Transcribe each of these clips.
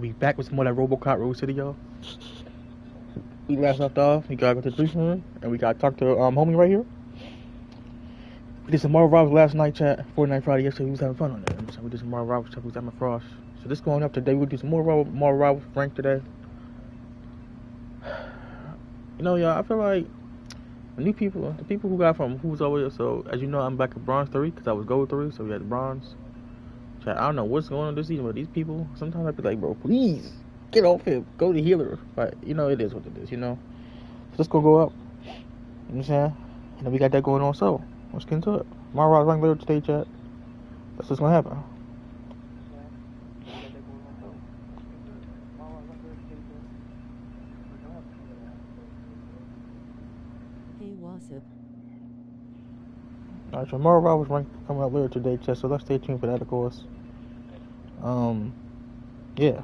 We back with some more of that Robocop Road City, y'all. We last left off. We gotta go to the briefing room, and we gotta talk to homie right here. We did some Marvel Rivals last night, chat. Fortnite Friday yesterday. We was having fun on that. So we did some Marvel Rivals stuff. We was having frost. So this going up today. We'll do some more Marvel Rivals rank today. You know, y'all, I feel like the new people, the people who was over here. So as you know, I'm back at Bronze 3 because I was Gold 3. So we had the Bronze. Chat, I don't know what's going on this season, but these people, sometimes I be like, bro, please get off here, go to healer. But you know, it is what it is, you know. So let's go up. You know what I'm saying? You know, we got that going on. So let's get into it. Marvel's rank later today, chat. That's what's gonna happen. Hey, what's up? Alright, so Marvel was ranked coming up later today, chat. So let's stay tuned for that, of course. Yeah.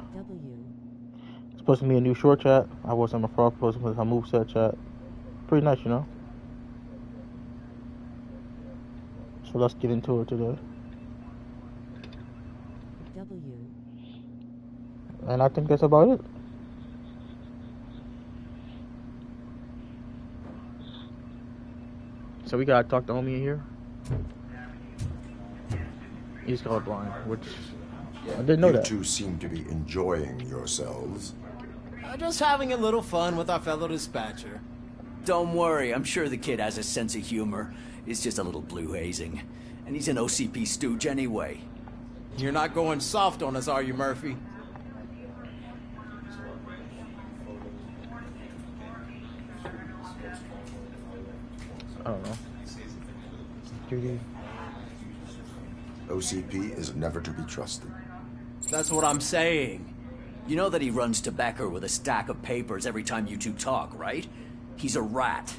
It's supposed to be a new short chat. I was on my frog supposed to put her moveset chat. Pretty nice, you know. So let's get into it today. And I think that's about it. So we gotta talk to homie in here. He's colorblind, which I didn't know that. You two seem to be enjoying yourselves. Just having a little fun with our fellow dispatcher. Don't worry, I'm sure the kid has a sense of humor. It's just a little blue hazing. And he's an OCP stooge anyway. You're not going soft on us, are you, Murphy? I don't know. Judy. OCP is never to be trusted. That's what I'm saying. You know that he runs tobacco with a stack of papers every time you two talk, right? He's a rat.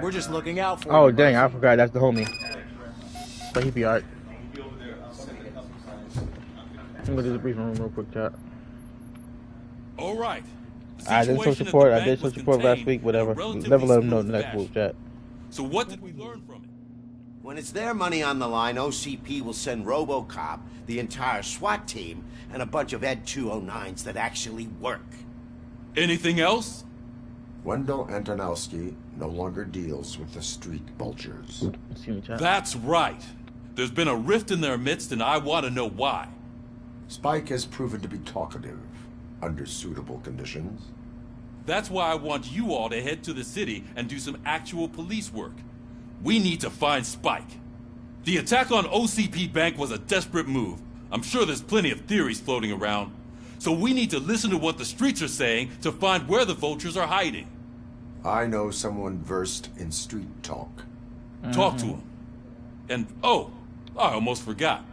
We're just looking out for Oh, him. dang, I forgot that's the homie. But he be alright. I'm gonna do the briefing room real quick, chat. Alright. I did show support. I did show support last week, whatever. Never let them know in the next group chat. So what did we learn from it? When it's their money on the line, OCP will send Robocop, the entire SWAT team, and a bunch of Ed 209s that actually work. Anything else? Wendell Antonowski no longer deals with the street vultures. That's right. There's been a rift in their midst, and I want to know why. Spike has proven to be talkative under suitable conditions. That's why I want you all to head to the city and do some actual police work. We need to find Spike. The attack on OCP Bank was a desperate move. I'm sure there's plenty of theories floating around. So we need to listen to what the streets are saying to find where the vultures are hiding. I know someone versed in street talk. Talk to him. And, oh, I almost forgot.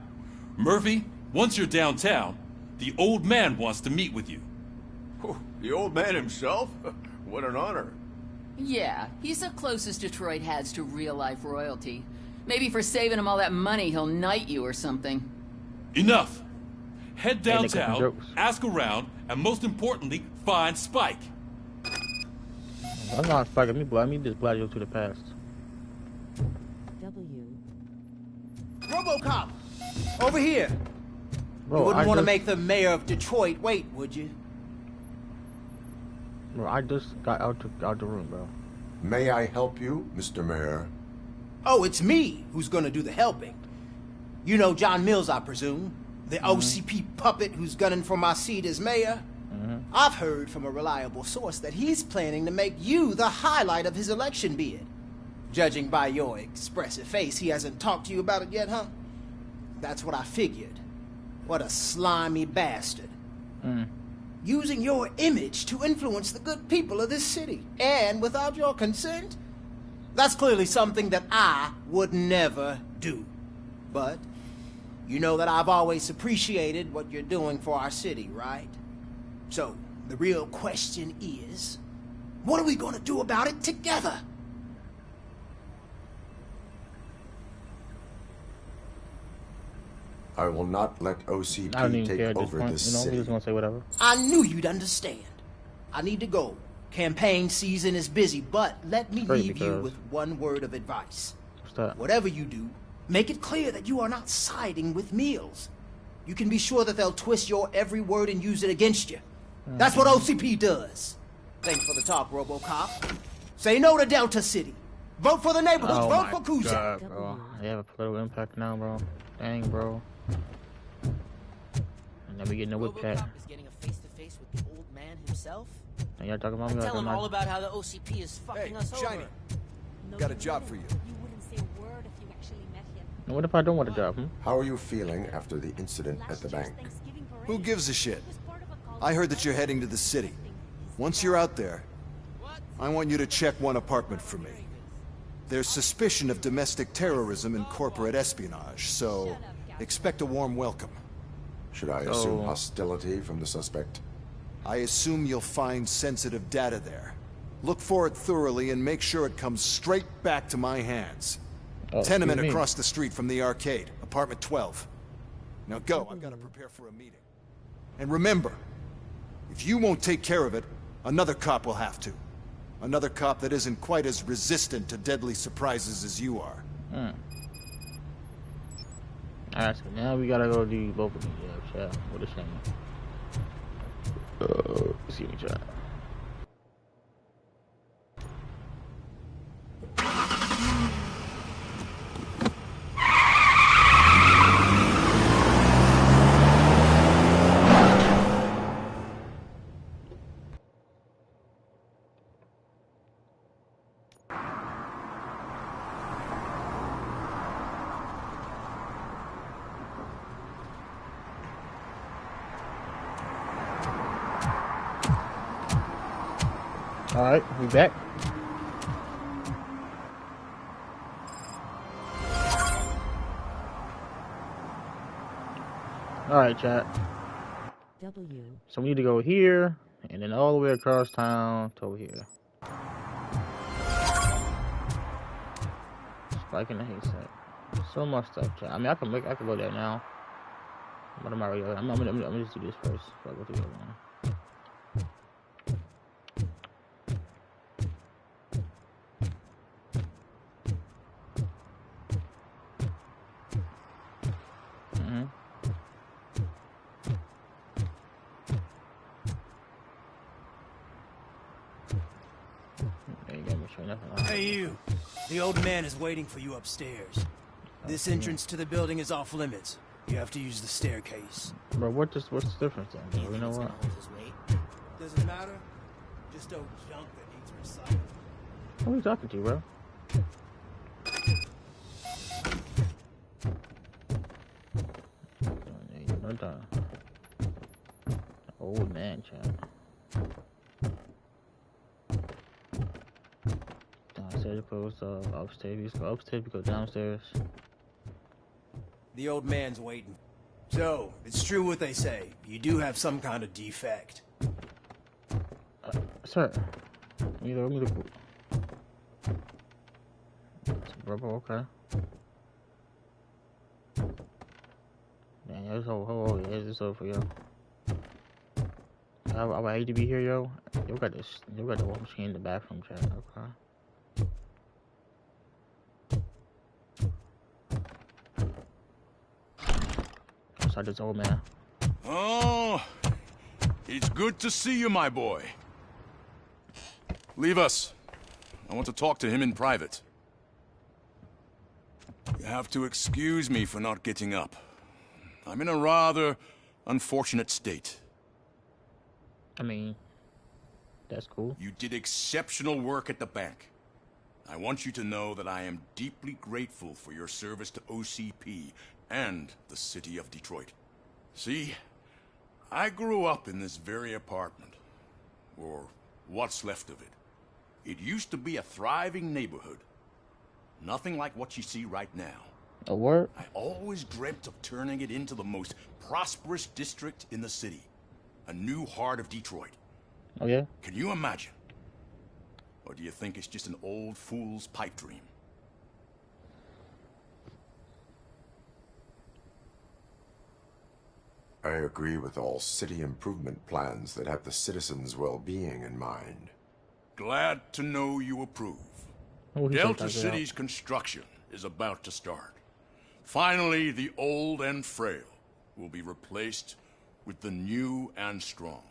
Murphy, once you're downtown, the old man wants to meet with you. Oh, the old man himself? What an honor. Yeah, he's the closest Detroit has to real-life royalty. Maybe for saving him all that money, he'll knight you or something. Enough. Head downtown, ask around, and most importantly, find Spike. I'm not Spike. Let me just blast you to the past. Robocop! Over here! Bro, you wouldn't want to make the mayor of Detroit wait, would you? Bro, I just got out the room, bro. May I help you, Mr. Mayor? Oh, it's me who's gonna do the helping. You know John Mills, I presume? The OCP puppet who's gunning for my seat as mayor? I've heard from a reliable source that he's planning to make you the highlight of his election bid. Judging by your expressive face, he hasn't talked to you about it yet, huh? That's what I figured. What a slimy bastard. Using your image to influence the good people of this city. And without your consent? That's clearly something that I would never do. But you know that I've always appreciated what you're doing for our city, right? So, the real question is, what are we going to do about it together? I will not let OCP take over this city. He was gonna say whatever. I knew you'd understand. I need to go. Campaign season is busy, but let me leave you with one word of advice. What's that? Whatever you do, make it clear that you are not siding with Mills. you can be sure that they'll twist your every word and use it against you. That's what OCP does. Thanks for the talk, Robocop. Say no to Delta City. Vote for the neighborhoods. Oh Vote my for Kuzak. God, bro. They have a political impact now, bro. Dang, bro. And then we get no whip chat. Robocop is getting a face-to-face with the old man himself. And y'all talking about me? Tell him all about how the OCP is fucking us Shiny. over. Got a job for you. You wouldn't say a word if you actually met him. And what if I don't want a job? How are you feeling after the incident at the bank? Who gives a shit? I heard that you're heading to the city. Once you're out there, I want you to check one apartment for me. There's suspicion of domestic terrorism and corporate espionage, so expect a warm welcome. Should I assume hostility from the suspect? I assume you'll find sensitive data there. Look for it thoroughly and make sure it comes straight back to my hands. Tenement across the street from the arcade, apartment 12. Now go, I've got to prepare for a meeting. And remember, if you won't take care of it, another cop will have to. Another cop that isn't quite as resistant to deadly surprises as you are. Alright, so now we gotta go do both of them. Yeah, chat. What a shame. Excuse me, chat. Alright, we back. Alright, chat. W. So we need to go here, and then all the way across town to over here. Spike in the haystack. So much stuff, chat. I mean, I can go there now. But I'm already. I'm gonna just do this first before I go to the other one. Hey you, the old man is waiting for you upstairs. This entrance to the building is off limits. You have to use the staircase. Bro, what's the difference then? Bro? You know what? Doesn't matter. Just old junk that needs recycling. Who are you talking to, bro? No time. Old man, child. Downstairs goes upstairs. We go upstairs. We go downstairs. The old man's waiting. So, it's true what they say. You do have some kind of defect. Sir. Let me look. Rubber, okay. Man, this whole yeah, this over for yo. I would hate to be here, yo. You got the wash machine in the bathroom, chat. Okay. Outside this old man. Oh, it's good to see you, my boy. Leave us. I want to talk to him in private. You have to excuse me for not getting up. I'm in a rather unfortunate state. I mean, that's cool. You did exceptional work at the bank. I want you to know that I am deeply grateful for your service to OCP and the city of Detroit. See, I grew up in this very apartment, or what's left of it. It used to be a thriving neighborhood. Nothing like what you see right now. A word? I always dreamt of turning it into the most prosperous district in the city. A new heart of Detroit. Oh, yeah? Can you imagine? Or do you think it's just an old fool's pipe dream? I agree with all city improvement plans that have the citizens' well-being in mind. Glad to know you approve. Delta City's construction is about to start. Finally, the old and frail will be replaced with the new and strong.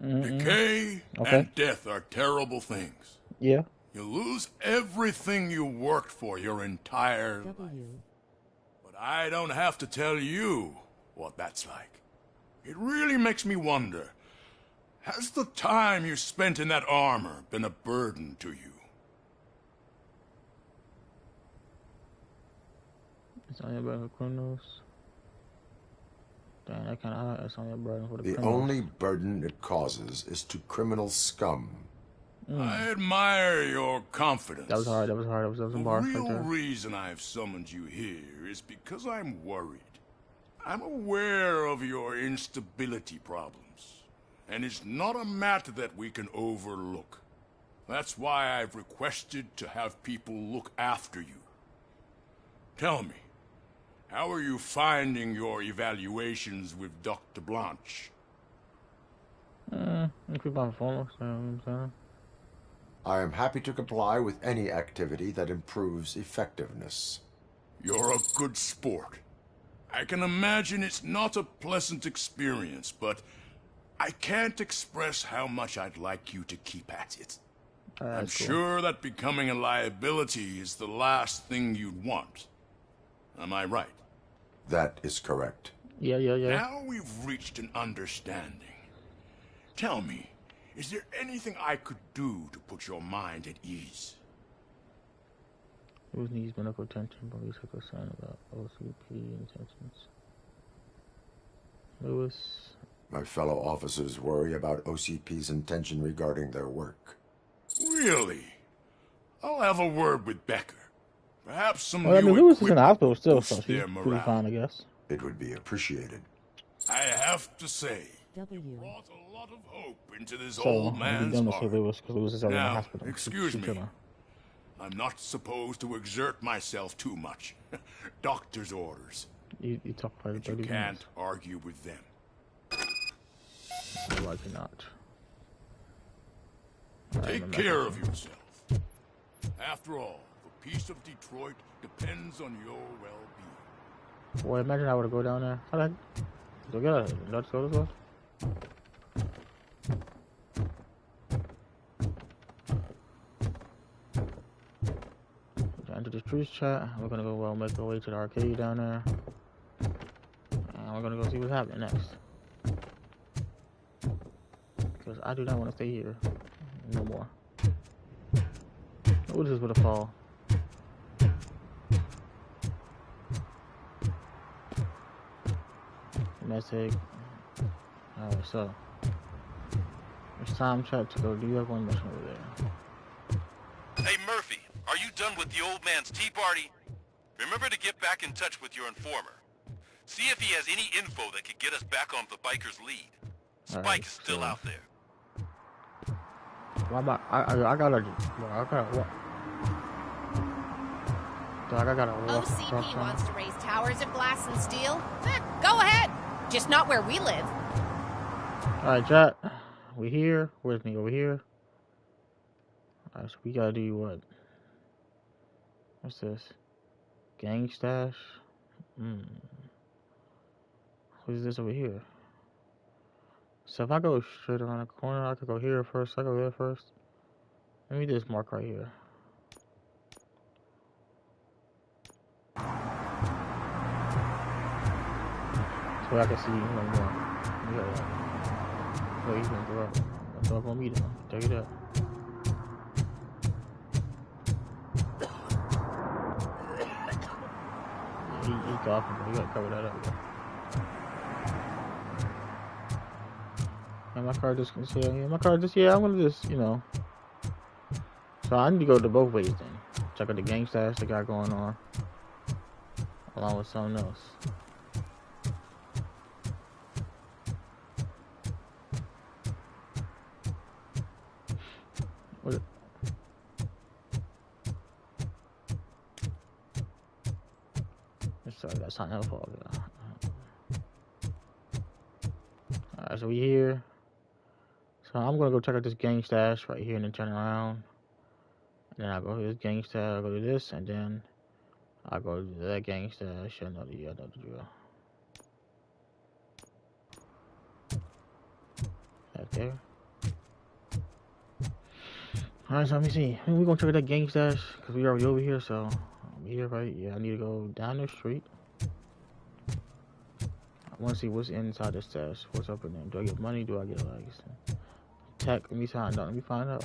Mm-mm. Decay and death are terrible things. Yeah. You lose everything you worked for your entire life. But I don't have to tell you what that's like. It really makes me wonder, has the time you spent in that armor been a burden to you? It's only a burden for criminals. Dang, that kind of it's only a burden for the The criminals. only burden it causes is to criminal scum. I admire your confidence. That was hard. That was hard. That was some The bars right real there. reason I've summoned you here is because I'm worried. I'm aware of your instability problems, and it's not a matter that we can overlook. That's why I've requested to have people look after you. Tell me, how are you finding your evaluations with Dr. Blanche? Keep on performance, you know what I'm saying? I am happy to comply with any activity that improves effectiveness. You're a good sport. I can imagine it's not a pleasant experience, but I can't express how much I'd like you to keep at it. I'm sure that becoming a liability is the last thing you'd want. Am I right? That is correct. Yeah. Now we've reached an understanding. Tell me, is there anything I could do to put your mind at ease? Lewis needs medical attention, but he's concerned about OCP intentions. Lewis. My fellow officers worry about OCP's intention regarding their work. Really? I'll have a word with Becker. Perhaps some Well, I mean, new Lewis is in the hospital still, boost so she's their pretty morale. fine, I guess. It would be appreciated. I have to say, W. you brought a lot of hope into this So, old I'm man's gonna say heart. Lewis, because Lewis is already in the Now, hospital. excuse She's me. chilling. I'm not supposed to exert myself too much. Doctor's orders. You talk for But you 30 can't minutes. argue with them. Likely not. Take care of yourself. After all, the peace of Detroit depends on your well-being. Boy, imagine I were to go down there. How the heck? Do I get a let's go this way? Enter the streets chat. We're gonna go make our way to the arcade down there. And we're gonna go see what's happening next. Because I do not want to stay here no more. What is this with a fall? Message. Alright, so it's time chat to go. Do you have one mission over there? Hey Murphy, are you done with the old man's tea party? Remember to get back in touch with your informer. See if he has any info that could get us back on the biker's lead. Spike is still out there. Why am I gotta what? I gotta walk. OCP wants to raise towers of glass and steel? Go ahead! Just not where we live. Alright, chat. We here. Where's me? Over here. Alright, so we gotta do what? What's this? Gang stash? What is this over here? So if I go straight around the corner, I could go here first. I go there first. Let me just mark right here. So I can see more. Oh, he's gonna throw up. Don't throw up on me though. Tell you that. Yeah, he's coughing, but you gotta cover that up. And my car just can say, yeah, I'm gonna just, So I need to go to both ways then. Check out the gang stash they got going on. Along with something else. What? Sorry, that's not helpful. Alright, so we here. So I'm gonna go check out this gang stash right here and then turn around. And then I'll go to this gang stash, I'll go to this, and then I'll go to that gang stash. I know the drill. there. Alright, so let me see. We're gonna check out that gang stash because we already over here, so I'm here, right? Yeah, I need to go down the street. I wanna see what's inside the stash. What's up in there? Do I get money? Do I get like tech? Let me find out. Let me find out.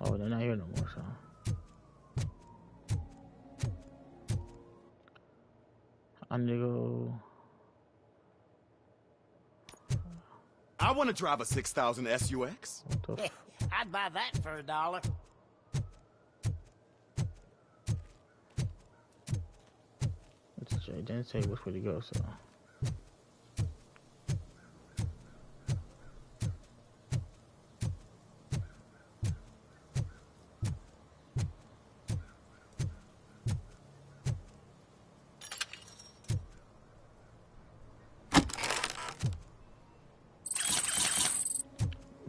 Oh, they're not here no more, so. I need to go. I want to drive a 6000 SUX. I'd buy that for $1. It didn't say which way to go, so.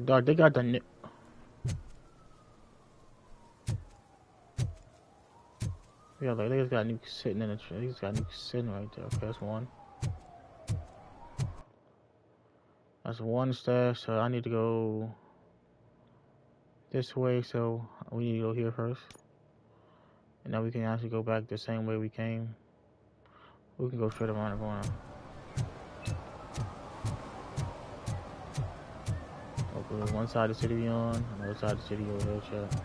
Dog, they got the yeah, like they just got nukes sitting in the tree. They just got nukes sitting right there. Okay, that's one. That's one stash. So I need to go this way. So we need to go here first, and now we can actually go back the same way we came. We can go straight around the corner. Okay, one side of the city on, another side of the city over there, chat.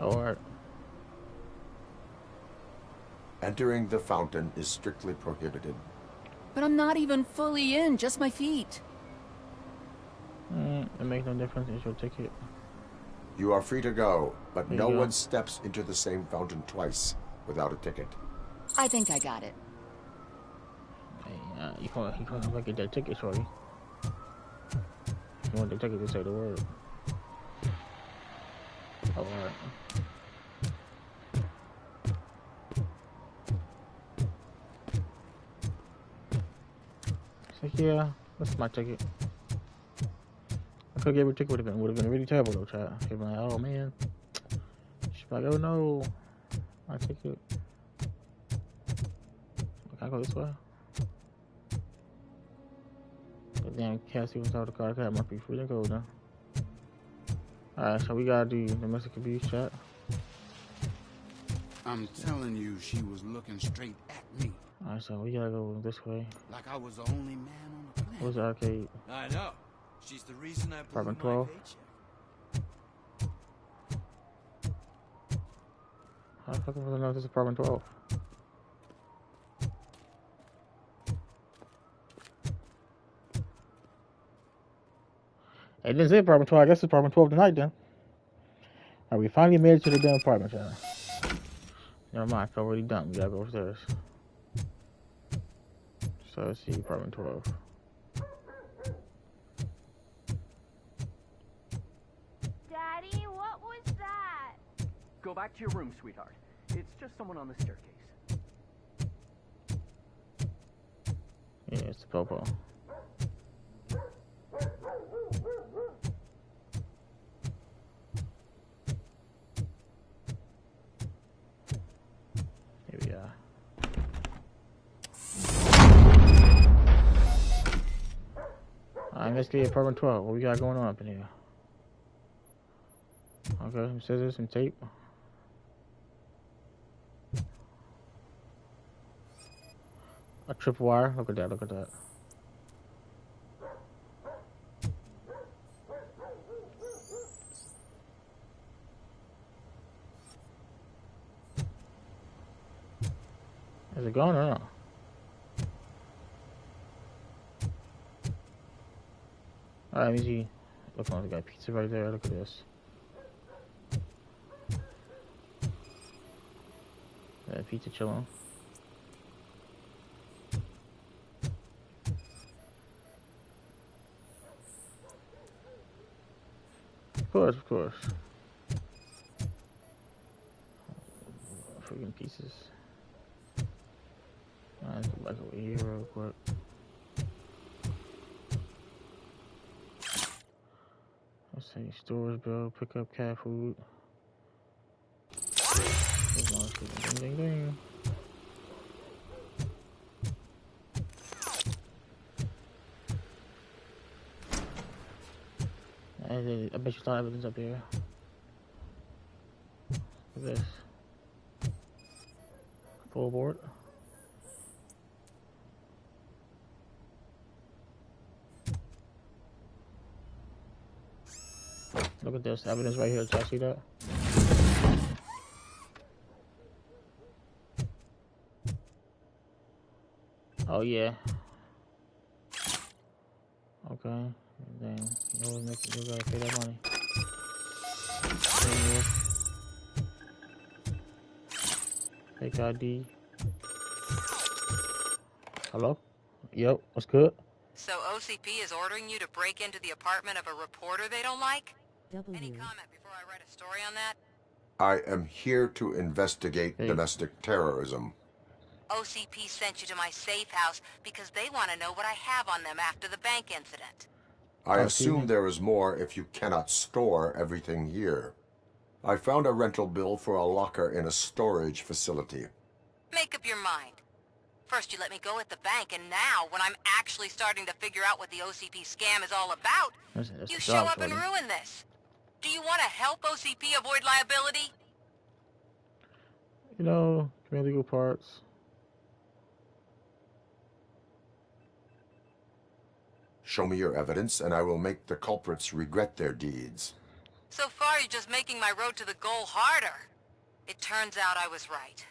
Alright. Entering the fountain is strictly prohibited. But I'm not even fully in, just my feet. It makes no difference. It's your ticket. You are free to go, but There no you go. one steps into the same fountain twice without a ticket. I think I got it. Hey, you can't get that ticket, shorty. You want the ticket to say the word. Alright. So yeah, that's my ticket. I could give her a ticket, would have been really terrible though, chat. She'd be like, oh man. She'd be like, oh no, my ticket. Can I go this way? The damn Cassie was out of the car. That must be free to go now. Alright, so we gotta do domestic abuse, chat. I'm telling you, she was looking straight at me. Alright, so we gotta go this way. Like I was the only man on the planet. Where's the arcade? I know. She's the reason I blew Apartment my 12. paycheck. How the fuck was I know this is apartment 12? It didn't say apartment 12. I guess it's apartment 12 tonight then. Alright, we finally made it to the damn apartment, y'all. Never mind, I felt really dumb. We gotta go upstairs. So let's see, apartment 12. Daddy, what was that? Go back to your room, sweetheart. It's just someone on the staircase. Yeah, it's the Popo. Here we are. Alright, let's get apartment 12. What we got going on up in here? Okay, some scissors, some tape. A tripwire. Look at that, look at that. Is it gone or not? Alright, let me see. Look, we got pizza right there. Look at this. Pizza chillin'. Of course, of course. Freaking pieces. Let's go back over here real quick. Let's see, storage bill, pick up cat food. Ding, ding, ding. I bet you saw evidence up here. Look at this. Full board. Look at this evidence right here. Did y'all see that? Oh yeah. Okay. Then you gotta pay that money. Fake ID. Hello? Yep. What's good? So OCP is ordering you to break into the apartment of a reporter they don't like? Any comment before I write a story on that? I am here to investigate domestic terrorism. OCP sent you to my safe house because they want to know what I have on them after the bank incident. I assume there is more if you cannot store everything here. I found a rental bill for a locker in a storage facility. Make up your mind. First you let me go at the bank, and now, when I'm actually starting to figure out what the OCP scam is all about, you show up and ruin this. Do you want to help OCP avoid liability? You know, legal parts. Show me your evidence, and I will make the culprits regret their deeds. So far, you're just making my road to the goal harder. It turns out I was right.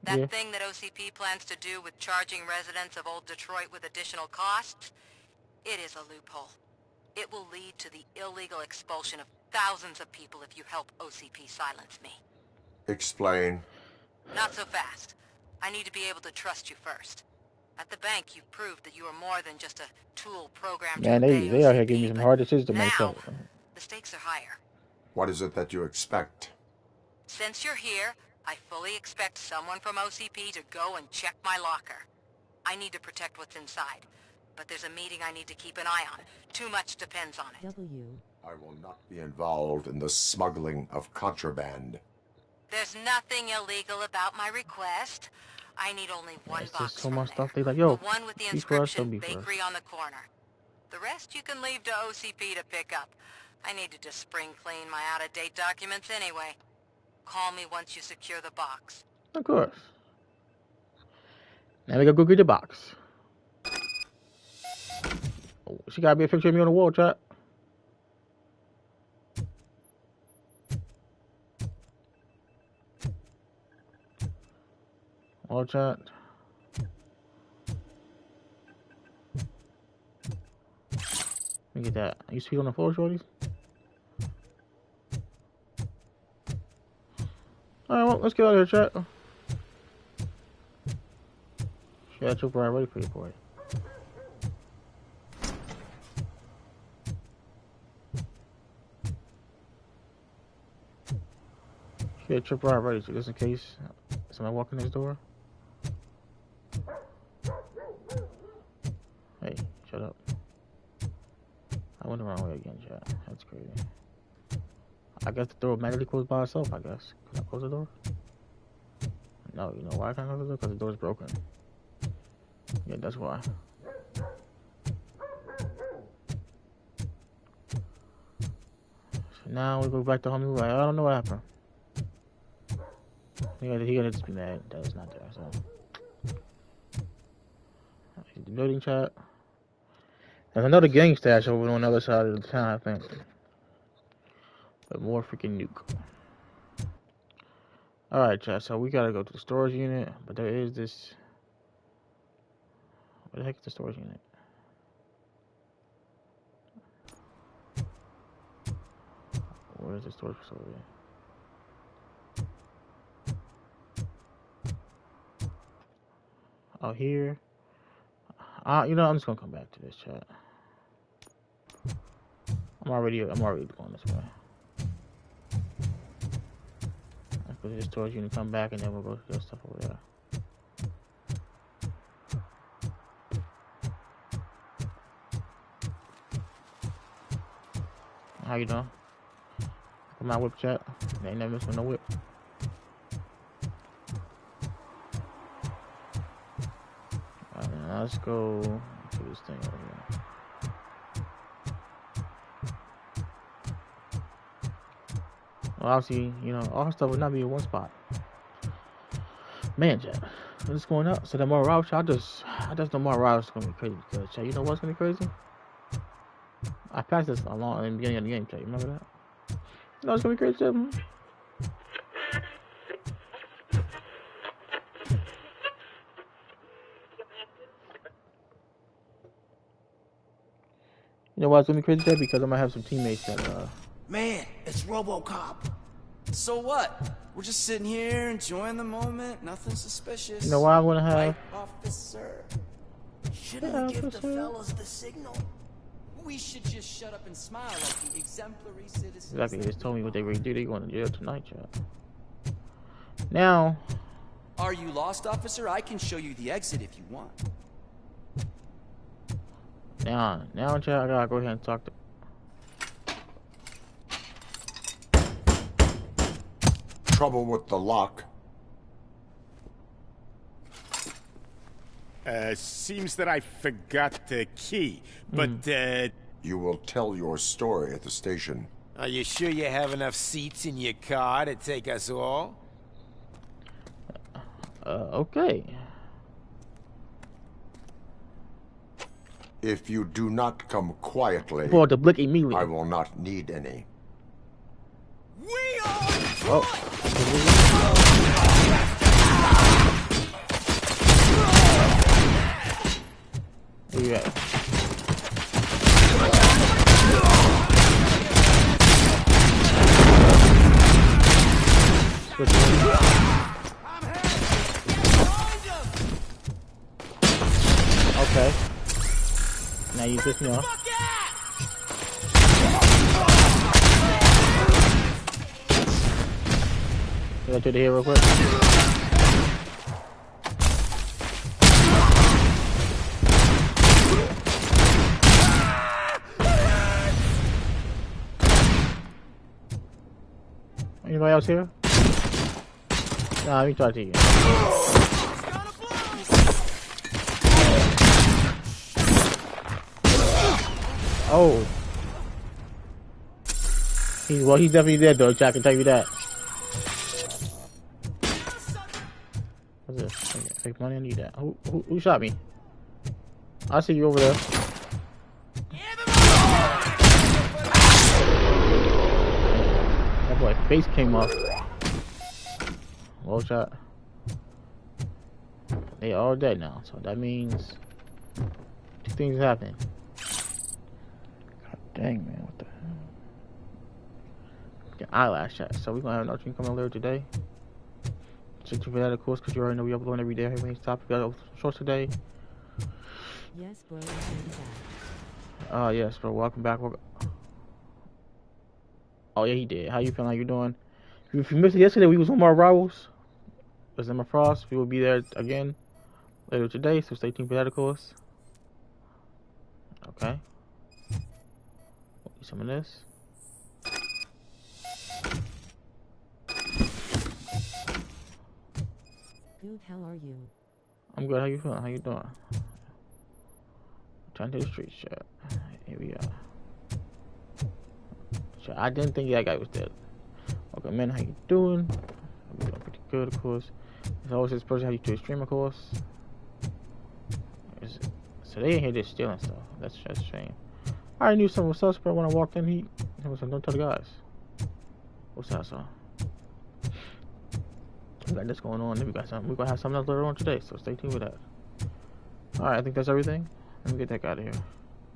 That thing that OCP plans to do with charging residents of Old Detroit with additional costs, it is a loophole. It will lead to the illegal expulsion of thousands of people if you help OCP silence me. Explain. Not so fast. I need to be able to trust you first. At the bank, you proved that you are more than just a tool programmed Man, to obey they out here giving me some hard decisions to make. Now, the stakes are higher. What is it that you expect? Since you're here, I fully expect someone from OCP to go and check my locker. I need to protect what's inside, but there's a meeting I need to keep an eye on. Too much depends on it. I will not be involved in the smuggling of contraband. There's nothing illegal about my request. I need only one box so from much there. stuff. They like, yo, The one with the be for us, don't inscription be for us. Bakery on the corner. The rest you can leave to OCP to pick up. I needed to spring clean my out-of-date documents anyway. Call me once you secure the box. Of course. Now we gotta go get the box. Oh, she gotta be a picture of me on the wall, chat. Wall chat. Let me get that. You speak on the floor, shorties? Alright, well, let's get out of here, chat. She got your bride ready for you, boy. She got your bride ready, so just in case somebody walk in this door. Hey, shut up. I went the wrong way again, chat. That's crazy. I guess the door magically closed by itself, I guess. Can I close the door? No, you know why I can't close the door? Because the door's broken. Yeah, that's why. So now we go back to home. I don't know what happened. He gonna just be mad that it's not there, so. The building chat. There's another gang stash over on the other side of the town, I think. But more freaking nuke. Alright, chat, so we gotta go to the storage unit, but there is this. Where the heck is the storage unit? Where is the storage facility? Oh, here. You know, I'm just gonna come back to this, chat. I'm already going this way. Let's go to the storage unit, come back, and then we'll go to the stuff over there. How you doing? Come on, whip chat. They ain't never missing no whip. Alright, now let's go to this thing over here. Well, obviously, you know, all her stuff would not be in one spot. Man, chat. What's going up? So the more routes, I just know more routes is gonna be crazy because, chat, you know what's gonna be crazy? I passed this along in the beginning of the game, chat. You remember that? You know it's gonna be crazy, chat. You know why it's gonna be crazy, chat? Because I'm gonna have some teammates that Man, it's Robocop. So what? We're just sitting here enjoying the moment. Nothing suspicious. You know why I'm gonna have? Right, officer. Shouldn't we give the fellas the signal? We should just shut up and smile like the exemplary citizens. Exactly. They just told me what they really do. They going to jail tonight, chat. Now. Are you lost, officer? I can show you the exit if you want. Now, chat. I gotta go ahead and talk to. Trouble with the lock. Seems that I forgot the key, but, You will tell your story at the station. Are you sure you have enough seats in your car to take us all? Okay. If you do not come quietly, Pull out the blick immediately. I will not need any. We are Where you at? Okay. Now you piss me off. Go to the here real quick. Anybody else here? Nah, let me talk to you. Oh. He's definitely dead though, Jack, I can tell you that. What's this? Fake money, I need that. Who shot me? I see you over there. That boy face came off. Well shot. They all dead now, so that means two things happen. God dang, man, what the hell? Get eyelash shot. So we're gonna have another stream coming later today. Check you for that, of course, because you already know we upload every day. Everything's topic. We got shorts today. Yes, bro. Yes, bro. Welcome back. Oh yeah, he did. How you feeling? How you doing? If you missed it yesterday, we was on more rivals. Was Emma Frost. We will be there again later today, so stay tuned for that, of course. Okay. Some of this. Good, how are you? I'm good. How you feeling? How you doing? Trying to do the street shit. Here we are. So I didn't think that guy was dead. Okay, man, how you doing? I'm doing pretty good, of course. There's always this person how you do a stream, of course. So they ain't here just stealing stuff. That's just a shame. I already knew something was suspect when I walked in. He was like, don't tell the guys. What's that, so? We got this going on. Then we got something. We're gonna have something else later on today, so stay tuned with that. Alright, I think that's everything. Let me get that guy out of here.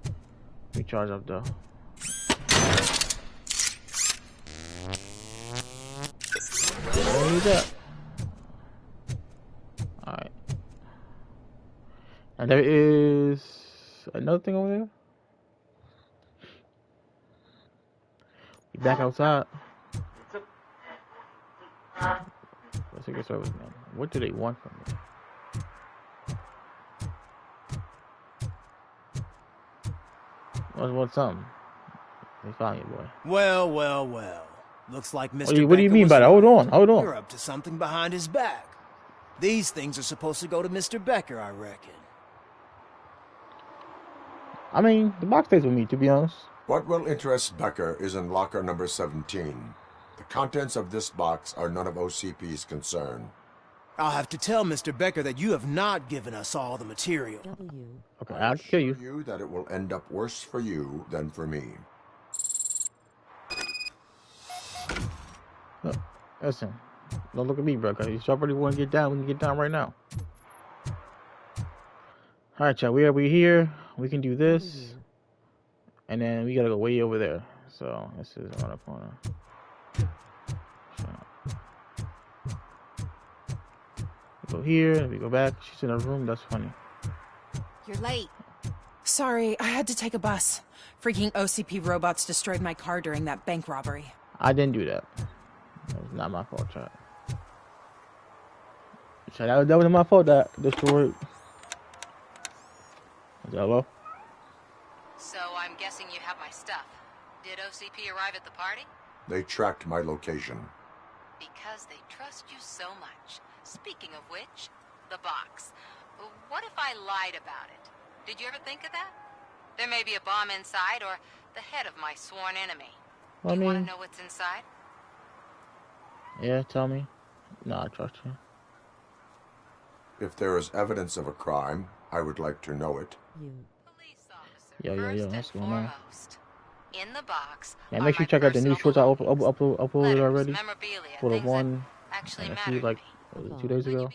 Let me charge up though. What is that? Alright. And there is another thing over there. You back outside. Secret Service man. What do they want from me? What's something? They found you, boy. Well, well, well. Looks like Mr. What do you Becker mean was by that? Hold on, hold on. You're up to something behind his back. These things are supposed to go to Mr. Becker, I reckon. I mean, the box stays with me, to be honest. What will interest Becker is in locker number 17. The contents of this box are none of OCP's concern. I'll have to tell Mr. Becker that you have not given us all the material. Okay, I'll kill you. You that it will end up worse for you than for me. Look, listen, don't look at me, bro. Cause you already want to get down. We can get down right now. All right, y'all. We here. We can do this, and then we gotta go way over there. So this is around the corner. We go here, and we go back. She's in her room. That's funny. You're late. Sorry, I had to take a bus. Freaking OCP robots destroyed my car during that bank robbery. I didn't do that. That was not my fault, Chad. That wasn't my fault that destroyed. Hello? So I'm guessing you have my stuff. Did OCP arrive at the party? They tracked my location. Because they trust you so much. Speaking of which, the box. What if I lied about it? Did you ever think of that? There may be a bomb inside or the head of my sworn enemy. I mean, you want to know what's inside? Yeah, tell me. No, I trust you. If there is evidence of a crime, I would like to know it. Yo, what's going on? In the box. Yeah, make sure you check out the new shorts I uploaded already. For the one, and a few, like, 2 days ago.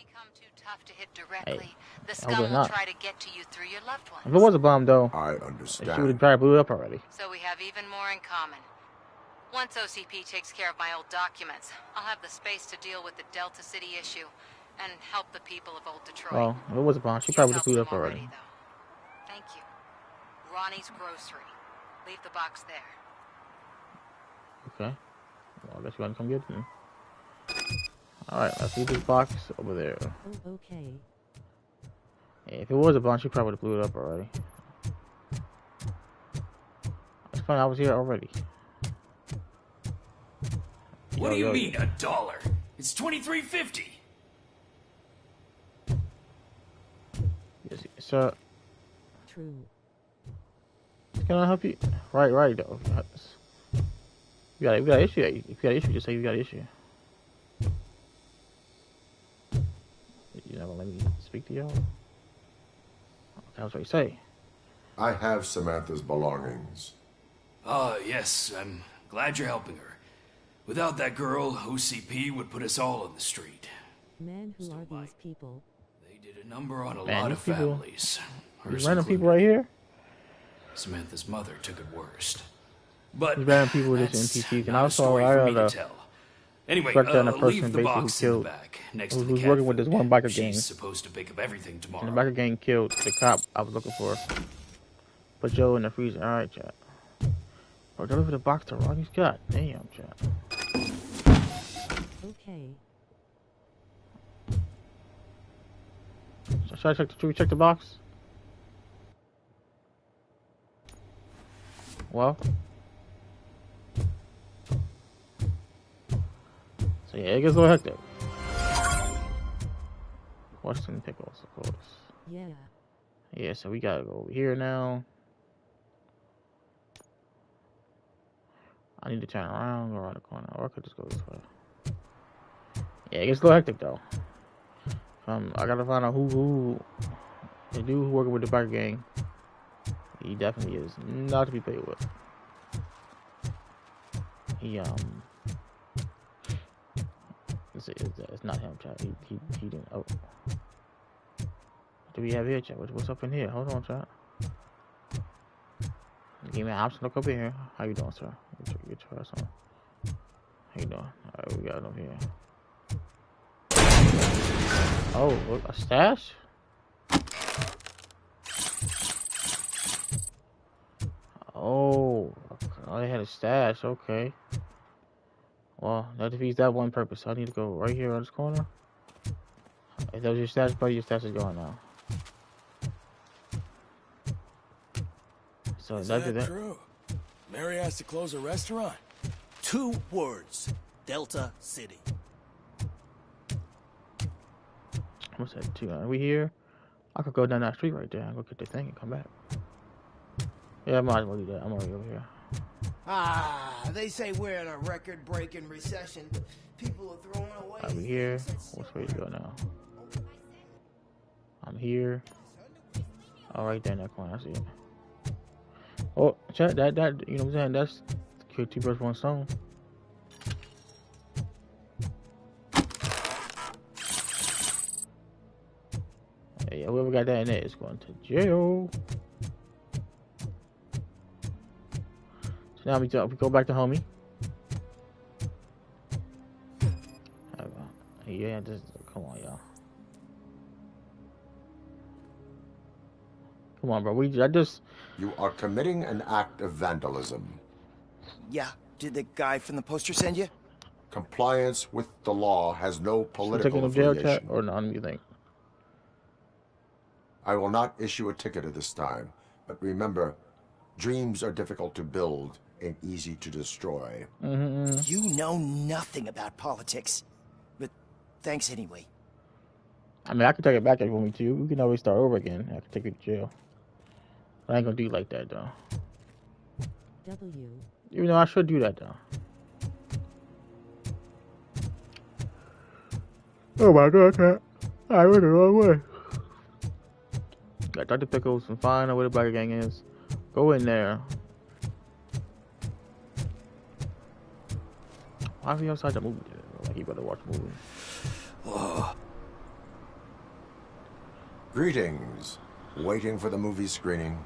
Hey, the scum will try to get to you through your loved ones. If it was a bomb, though, I understand. She would have probably blew it up already. So we have even more in common. Once OCP takes care of my old documents, I'll have the space to deal with the Delta City issue and help the people of Old Detroit. Well, if it was a bomb, she probably would have blew it up already. Thank you. Ronnie's Grocery. Leave the box there. Okay. Well, I guess you want to come get it then. Alright, let's leave this box over there. Oh, okay. Yeah, if it was a bomb, she probably would have blew it up already. It's funny, I was here already. What do you mean, $1? It's $23.50. Yes, sir. True. Can I help you? Right, though. You got an issue. If you got an issue, just say you got an issue. You're not gonna let me speak to y'all? That's what you say. I have Samantha's belongings. Yes, I'm glad you're helping her. Without that girl, OCP would put us all on the street. Man, who are these people? They did a number on a lot of families. These random people right here? Samantha's mother took it worst. But these random people with this NPCs, and also I anyway, person leave the box who in the back, next to the who's cafe. working with this one biker gang. She's supposed to pick up everything tomorrow. And the biker gang killed the cop I was looking for. Put Joe in the freezer. Alright, chat. Bro, deliver the box to Ronnie's. God damn, chat. Okay. So should we check the box? Well. So yeah, it gets a little hectic. Western pickles, of course. Yeah. Yeah, so we gotta go over here now. I need to turn around, go around the corner, or I could just go this way. Yeah, it gets a little hectic though. I gotta find out who the dude who working with the biker gang. He definitely is not to be played with. He it's not him, chat. He didn't. Oh, what do we have here, chat? What's up in here? Hold on, chat. Give me an option. Look up in here. How you doing, sir? Get your ass on. How you doing? Alright, we got it over here. Oh, look, a stash? Oh, they had a stash. Okay. Well, that defeats that one purpose. So I need to go right here on this corner. If that was your stash, buddy, your stash is gone now. So Is that did that. true? Mary has to close a restaurant. 2 words. Delta City. What's that? Are we here? I could go down that street right there and go get the thing and come back. Yeah, I might as well do that. I'm already over here. They say we're in a record-breaking recession. People are throwing away. Are we here? Which way to go now? I'm here. Oh, right there in that corner. I see it. Oh, chat that you know what I'm saying? That's kill 2 birds with 1 stone. Yeah, whoever got that in there is going to jail. So now we go back to homie. Yeah, just come on, y'all. Come on, bro. You are committing an act of vandalism. Yeah. Did the guy from the poster send you? Compliance with the law has no political taking a jail affiliation. chat or none, you think? I will not issue a ticket at this time, but remember, dreams are difficult to build and easy to destroy. You know nothing about politics, but thanks anyway. I mean, I can take it back if you want me to. We can always start over again. I can take you to jail. I ain't gonna do like that, though. W. Even though I should do that, though. Oh my god, cat. I went the wrong way. Got Dr. Pickles and find out where the Biker Gang is. Go in there. Why are we outside the movie theater? Like, you better watch the movie. Whoa. Greetings. Waiting for the movie screening.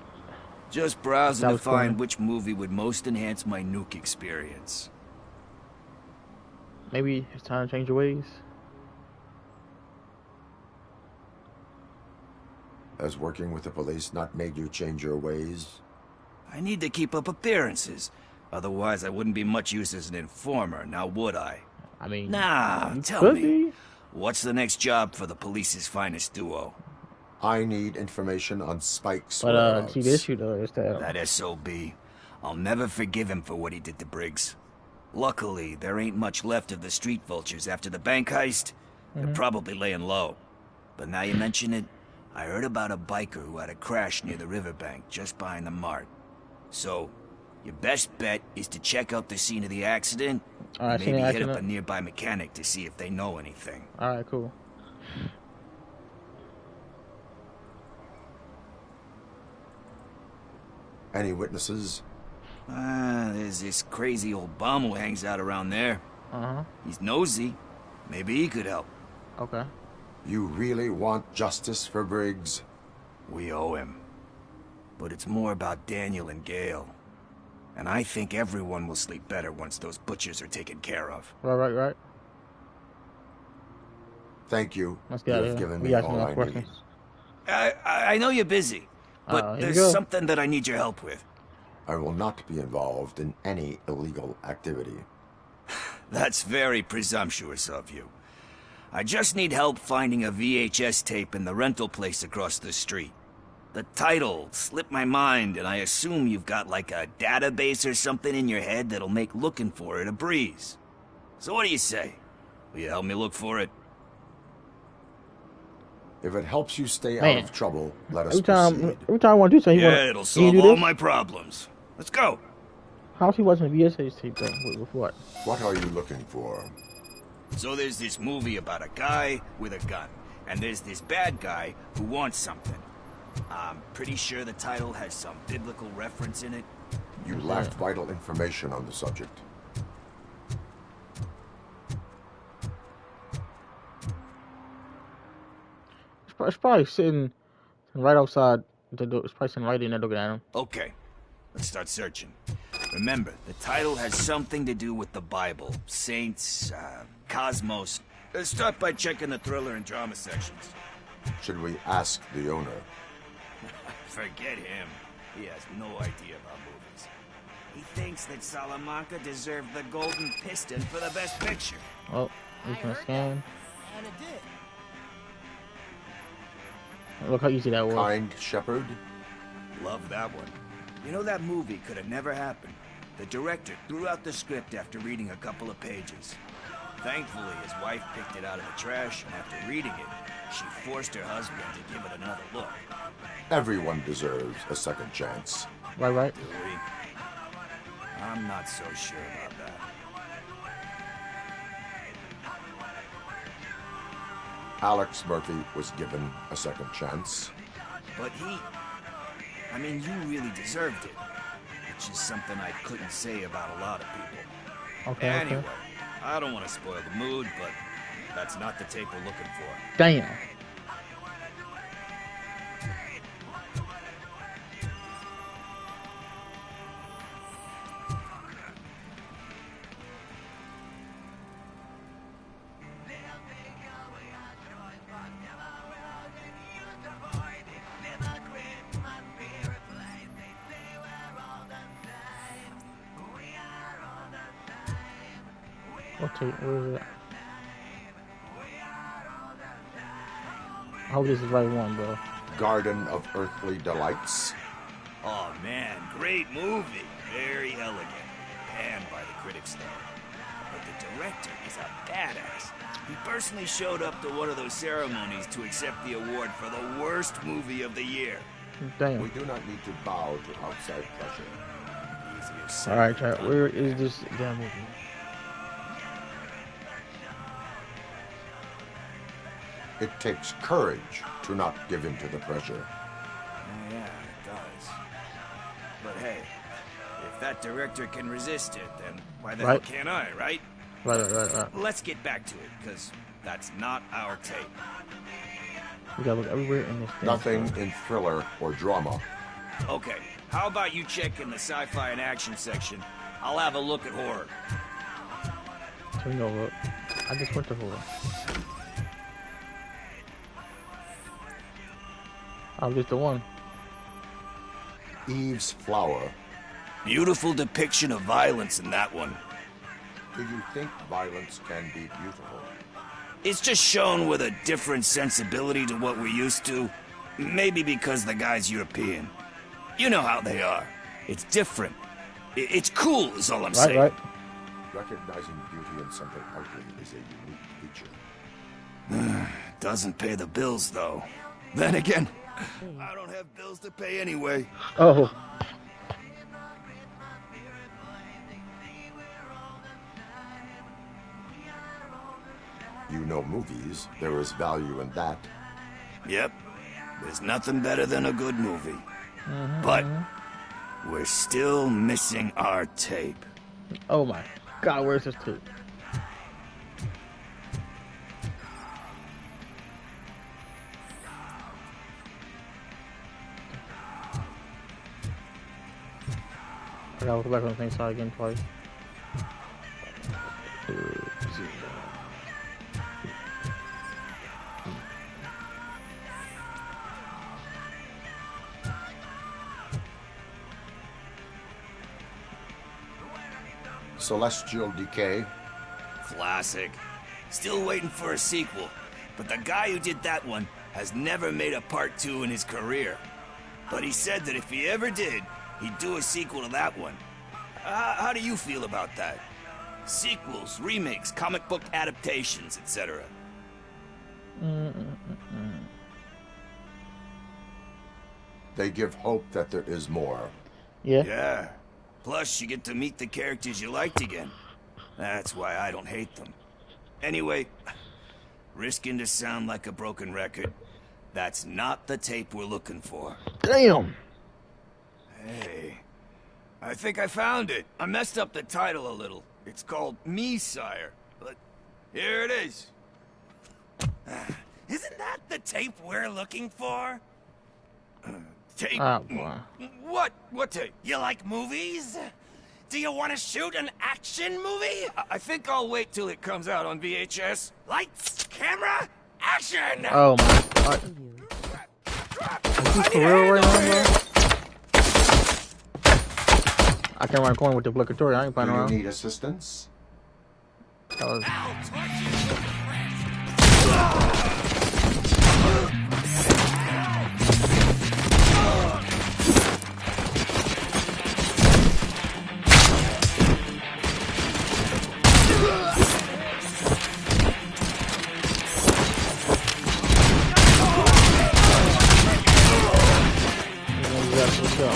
Just browsing to find funny. which movie would most enhance my nuke experience. Maybe it's time to change your ways. Has working with the police not made you change your ways? I need to keep up appearances. Otherwise, I wouldn't be much use as an informer, now would I? I mean... Nah, tell me. What's the next job for the police's finest duo? I need information on Spike's But, see, the issue, though, is that... That SOB. I'll never forgive him for what he did to Briggs. Luckily, there ain't much left of the street vultures after the bank heist. They're probably laying low. But now you mention it, I heard about a biker who had a crash near the riverbank just behind the mart. So, your best bet is to check out the scene of the accident, and maybe hit up a nearby mechanic to see if they know anything. Alright, cool. Any witnesses? There's this crazy old bum who hangs out around there. He's nosy. Maybe he could help. Okay. You really want justice for Briggs? We owe him. But it's more about Daniel and Gale. And I think everyone will sleep better once those butchers are taken care of. Right. Thank you. Let's You get have it. given We me got all some I need. questions. I know you're busy, but here we there's go. something that I need your help with. I will not be involved in any illegal activity. That's very presumptuous of you. I just need help finding a VHS tape in the rental place across the street. The title slipped my mind, and I assume you've got like a database or something in your head that'll make looking for it a breeze. So what do you say? Will you help me look for it? If it helps you stay Man. out of trouble, let us Every time proceed. I want to do something, It'll solve do all this? my problems. Let's go. How's he watching the VHS tape, though? With what? What are you looking for? So there's this movie about a guy with a gun, and there's this bad guy who wants something. I'm pretty sure the title has some biblical reference in it. You lacked vital information on the subject. It's probably sitting right outside the door. It's probably sitting right in there looking at him. Okay, let's start searching. Remember, the title has something to do with the Bible, saints, cosmos. Let's start by checking the thriller and drama sections. Should we ask the owner? Forget him. He has no idea about movies. He thinks that Salamanca deserved the Golden Piston for the best picture. Oh, he's gonna scan. And it did. Look how easy that was. Kind Shepherd? Love that one. You know, that movie could have never happened. The director threw out the script after reading a couple of pages. Thankfully, his wife picked it out of the trash, and after reading it, she forced her husband to give it another look. Everyone deserves a second chance. Right. Do we? I'm not so sure about that. Alex Murphy was given a second chance. But I mean, you really deserved it. Which is something I couldn't say about a lot of people. Okay. Anyway, I don't want to spoil the mood, but that's not the tape we're looking for. Damn. Okay, where is it? I hope this is the right one, bro. Garden of Earthly Delights. Oh man, great movie. Very elegant. Panned by the critics though. But the director is a badass. He personally showed up to one of those ceremonies to accept the award for the worst movie of the year. Damn. We do not need to bow to outside pressure. Easier said Alright, than chat. done. Where is this damn movie? It takes courage to not give in to the pressure. Oh, yeah, it does. But hey, if that director can resist it, then why the hell Right. can't I, right? Right. Let's get back to it, because that's not our tape. We gotta look everywhere in this thing. Nothing in thriller or drama. Okay, how about you check in the sci-fi and action section? I'll have a look at horror. So we go look. I just went to horror. I'm just the one. Eve's Flower. Beautiful depiction of violence in that one. Do you think violence can be beautiful? It's just shown with a different sensibility to what we're used to. Maybe because the guy's European. You know how they are. It's different. It's cool is all I'm saying. Right. Recognizing beauty in something ugly is a unique feature. Doesn't pay the bills, though. Then again, I don't have bills to pay anyway. Oh. You know movies. There is value in that. Yep. There's nothing better than a good movie. But we're still missing our tape. Oh my God, where's this tape? I gotta go back on the same side again twice. Celestial Decay. Classic. Still waiting for a sequel. But the guy who did that one has never made a part 2 in his career. But he said that if he ever did, he'd do a sequel to that one. How do you feel about that? Sequels, remakes, comic book adaptations, etc. They give hope that there is more. Yeah. Plus, you get to meet the characters you liked again. That's why I don't hate them. Anyway, risking to sound like a broken record, that's not the tape we're looking for. Damn! Hey, I think I found it. I messed up the title a little. It's called Me, Sire, but here it is. Isn't that the tape we're looking for? Tape? Oh, boy. What tape? You like movies? Do you want to shoot an action movie? I think I'll wait till it comes out on VHS. Lights, camera, action! Oh my God. Is he for real right now, bro? I can't run a corner with the obligatory. I ain't Do playing you around. need assistance? That was... go.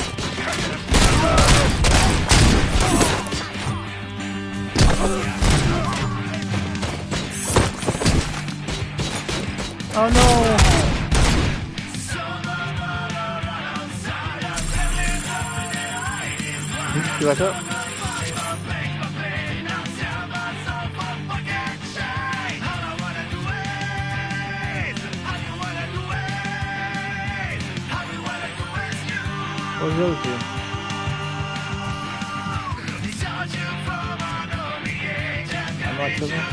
Oh no! You back up? Where's the other two? I'm not tripping.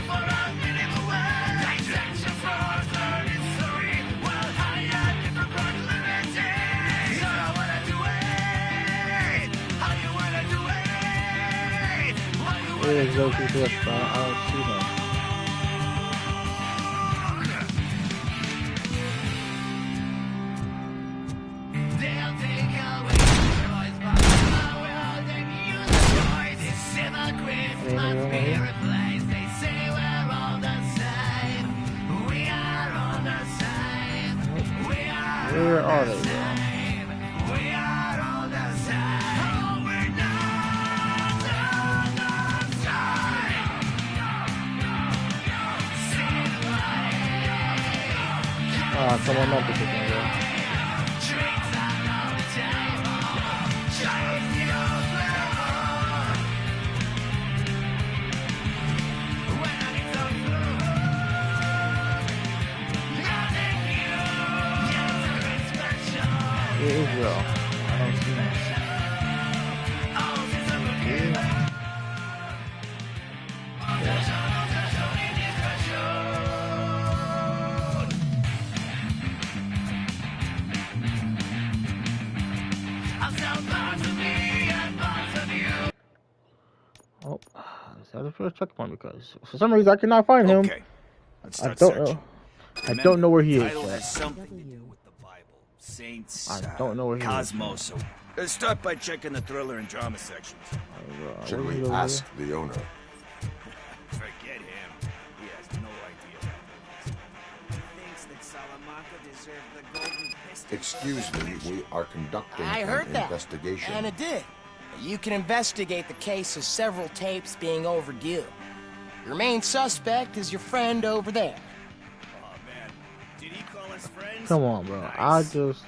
There's those two left, but I don't see them. Where are they, bro? Someone up with it, bro. Where is Will? I don't see him. Oh, let's have the first checkpoint because for some reason I cannot find him. Okay. I don't know. I don't know where he is. Has something to do with the Bible, saints. I don't know where he Cosmos. So let's start by checking the thriller and drama sections. Should we ask the owner? Forget him. He has no idea. He thinks that Salamanca deserved the golden pistol. Excuse me, we are conducting I an heard that. investigation. And it did. You can investigate the case of several tapes being overdue. Your main suspect is your friend over there. Oh man, did he call us friends? Come on, bro. Nice. I just.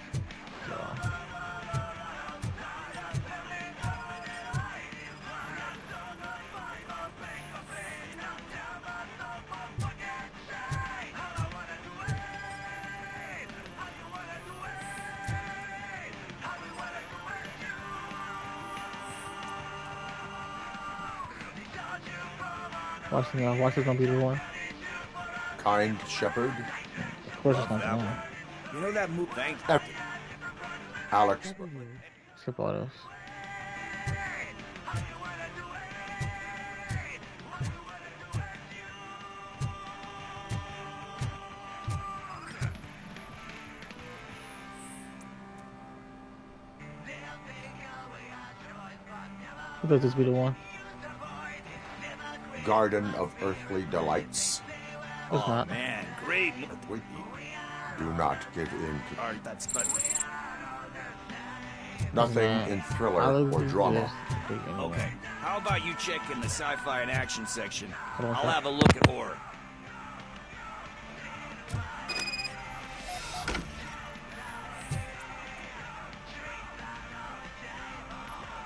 Watch this gonna be the one. Kind Shepherd. Of course it's not the one. You know that move? Thanks. Alex. Skip all this. I bet this be the one. Garden of Earthly Delights. It's not. Man, great. Do not give in to That's but nothing in thriller or drama. okay. How about you check in the sci-fi and action section? on, I'll sir. have a look at horror.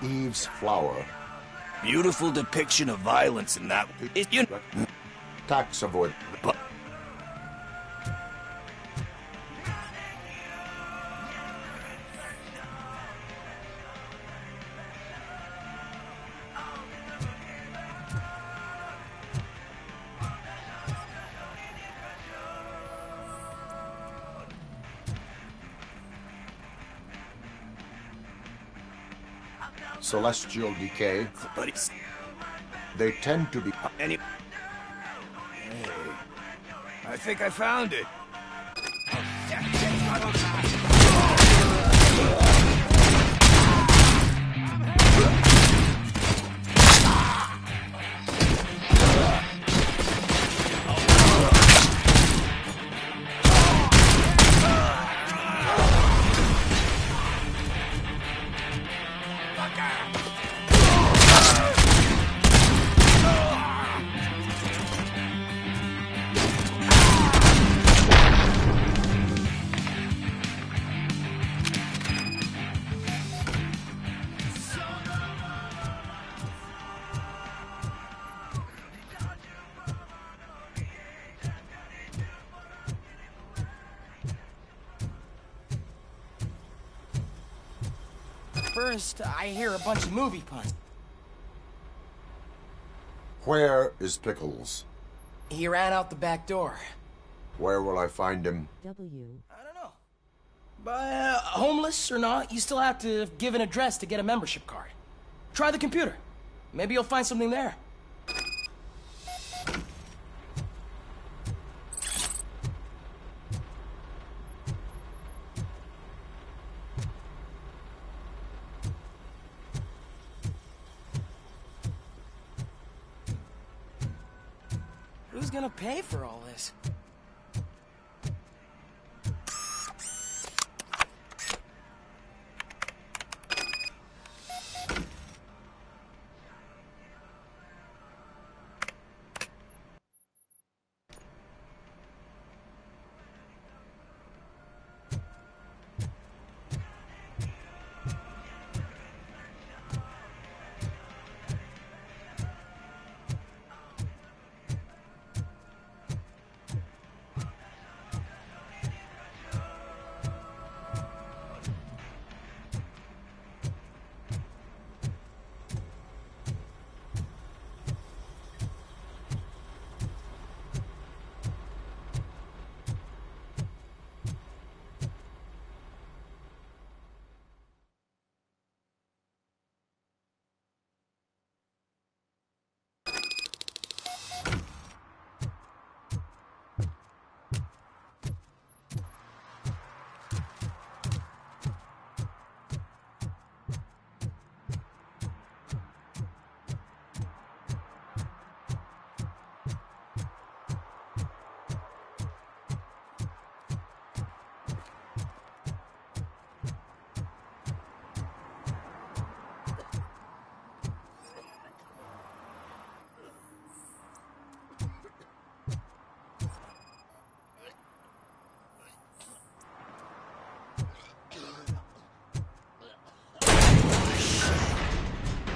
Eve's Flower. Beautiful depiction of violence in that. Tax avoid. Celestial decay. They tend to be. Hey, I think I found it. First, I hear a bunch of movie puns. Where is Pickles? He ran out the back door. Where will I find him? W. I don't know. But homeless or not, you still have to give an address to get a membership card. Try the computer. Maybe you'll find something there. Who's gonna pay for all this?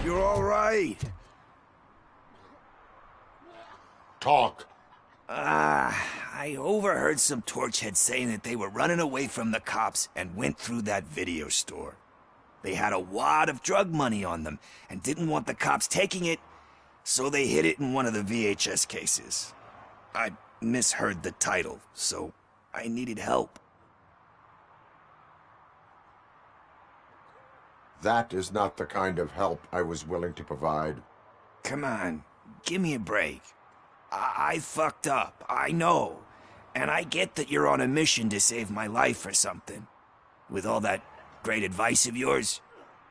You're all right. Talk. I overheard some torchheads saying that they were running away from the cops and went through that video store. They had a wad of drug money on them and didn't want the cops taking it, so they hid it in one of the VHS cases. I misheard the title, so I needed help. That is not the kind of help I was willing to provide. Come on, give me a break. I fucked up, I know. And I get that you're on a mission to save my life or something. With all that great advice of yours,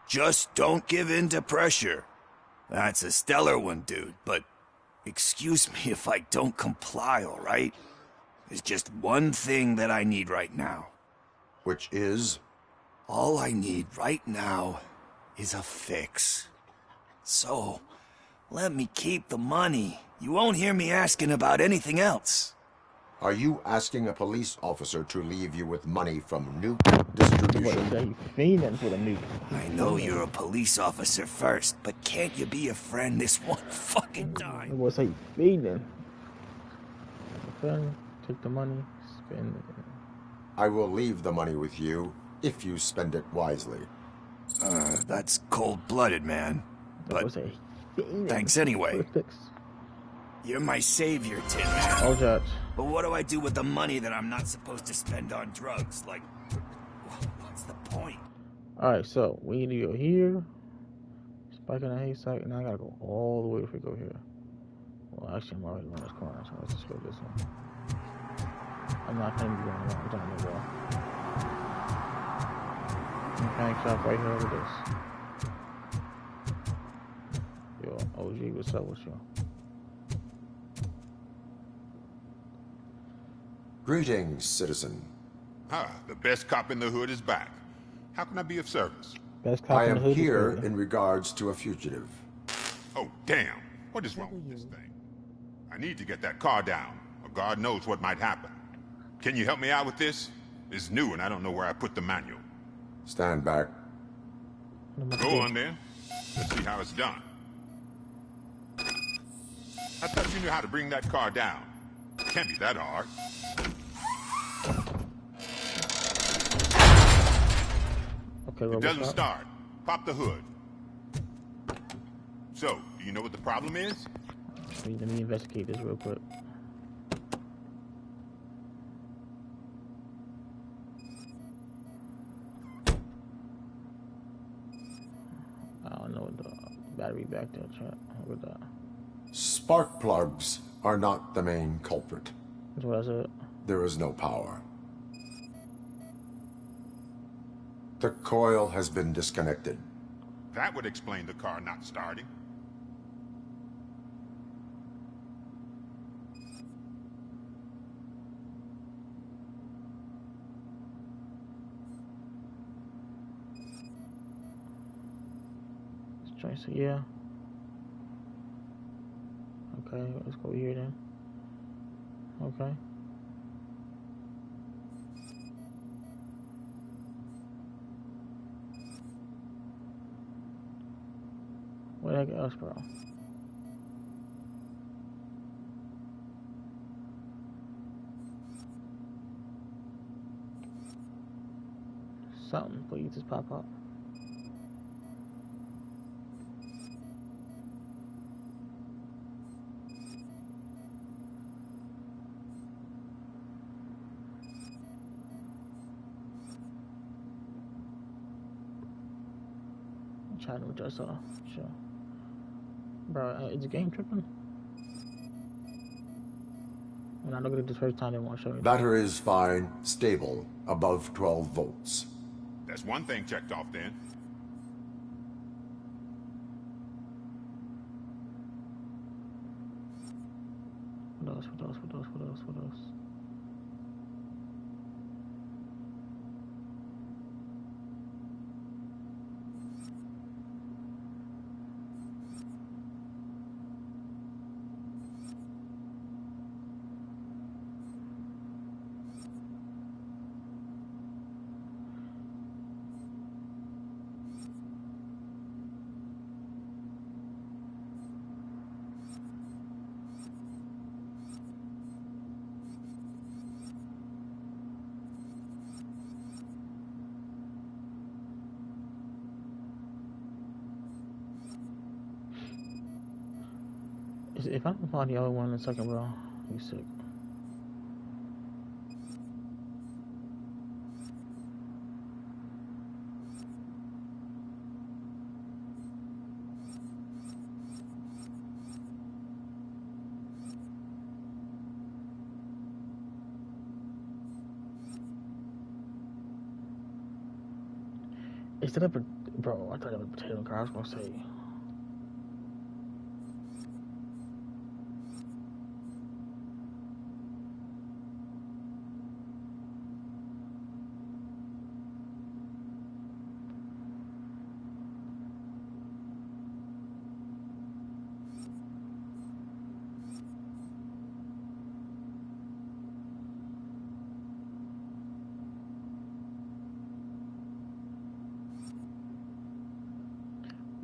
just don't give in to pressure. That's a stellar one, dude, but excuse me if I don't comply, all right? There's just one thing that I need right now. Which is? All I need right now is a fix. So, let me keep the money. You won't hear me asking about anything else. Are you asking a police officer to leave you with money from nuke distribution? Fiending for the nuke. I know you're a police officer first, but can't you be a friend this one fucking time? It was like fiending. Take the money, spend it. I will leave the money with you if you spend it wisely. That's cold-blooded, man. But thanks anyway. You're my savior, Tin Man. Oh, Judge. But what do I do with the money that I'm not supposed to spend on drugs? Like, what's the point? Alright, so we need to go here. Spike in the haystack, and I gotta go all the way if we go here. Well, actually, I'm already on this corner, so let's just go this one. I'm not gonna be going around. I'm trying to go. Mechanic shop right here over this. Yo, OG, what's up with you? Greetings, citizen. The best cop in the hood is back. How can I be of service? Best cop I in am the hood here in regards to a fugitive. Oh, damn. What is wrong with this thing? I need to get that car down, or God knows what might happen. Can you help me out with this? It's new and I don't know where I put the manual. Stand back. Go on then. Let's see how it's done. I thought you knew how to bring that car down. Can't be that hard. Okay, it doesn't start. Pop the hood. So, do you know what the problem is? Let me investigate this real quick. I don't know what the battery back there, chat. With that. Spark plugs are not the main culprit. That's what I said. There is no power. The coil has been disconnected. That would explain the car not starting. Let's try to see, yeah. Okay, let's go here then. Okay. What the heck else, bro? Something, please just pop up. I'm trying to adjust all. Sure. Bro, is the game tripping? When I look at it this first time, they won't show me. Battery is fine, stable, above 12 volts. That's one thing checked off then. What else? What else? What else? What else? What else? If I don't find the other one in a second, bro, you sick. Instead of bro, I thought it was a potato car. I was gonna say.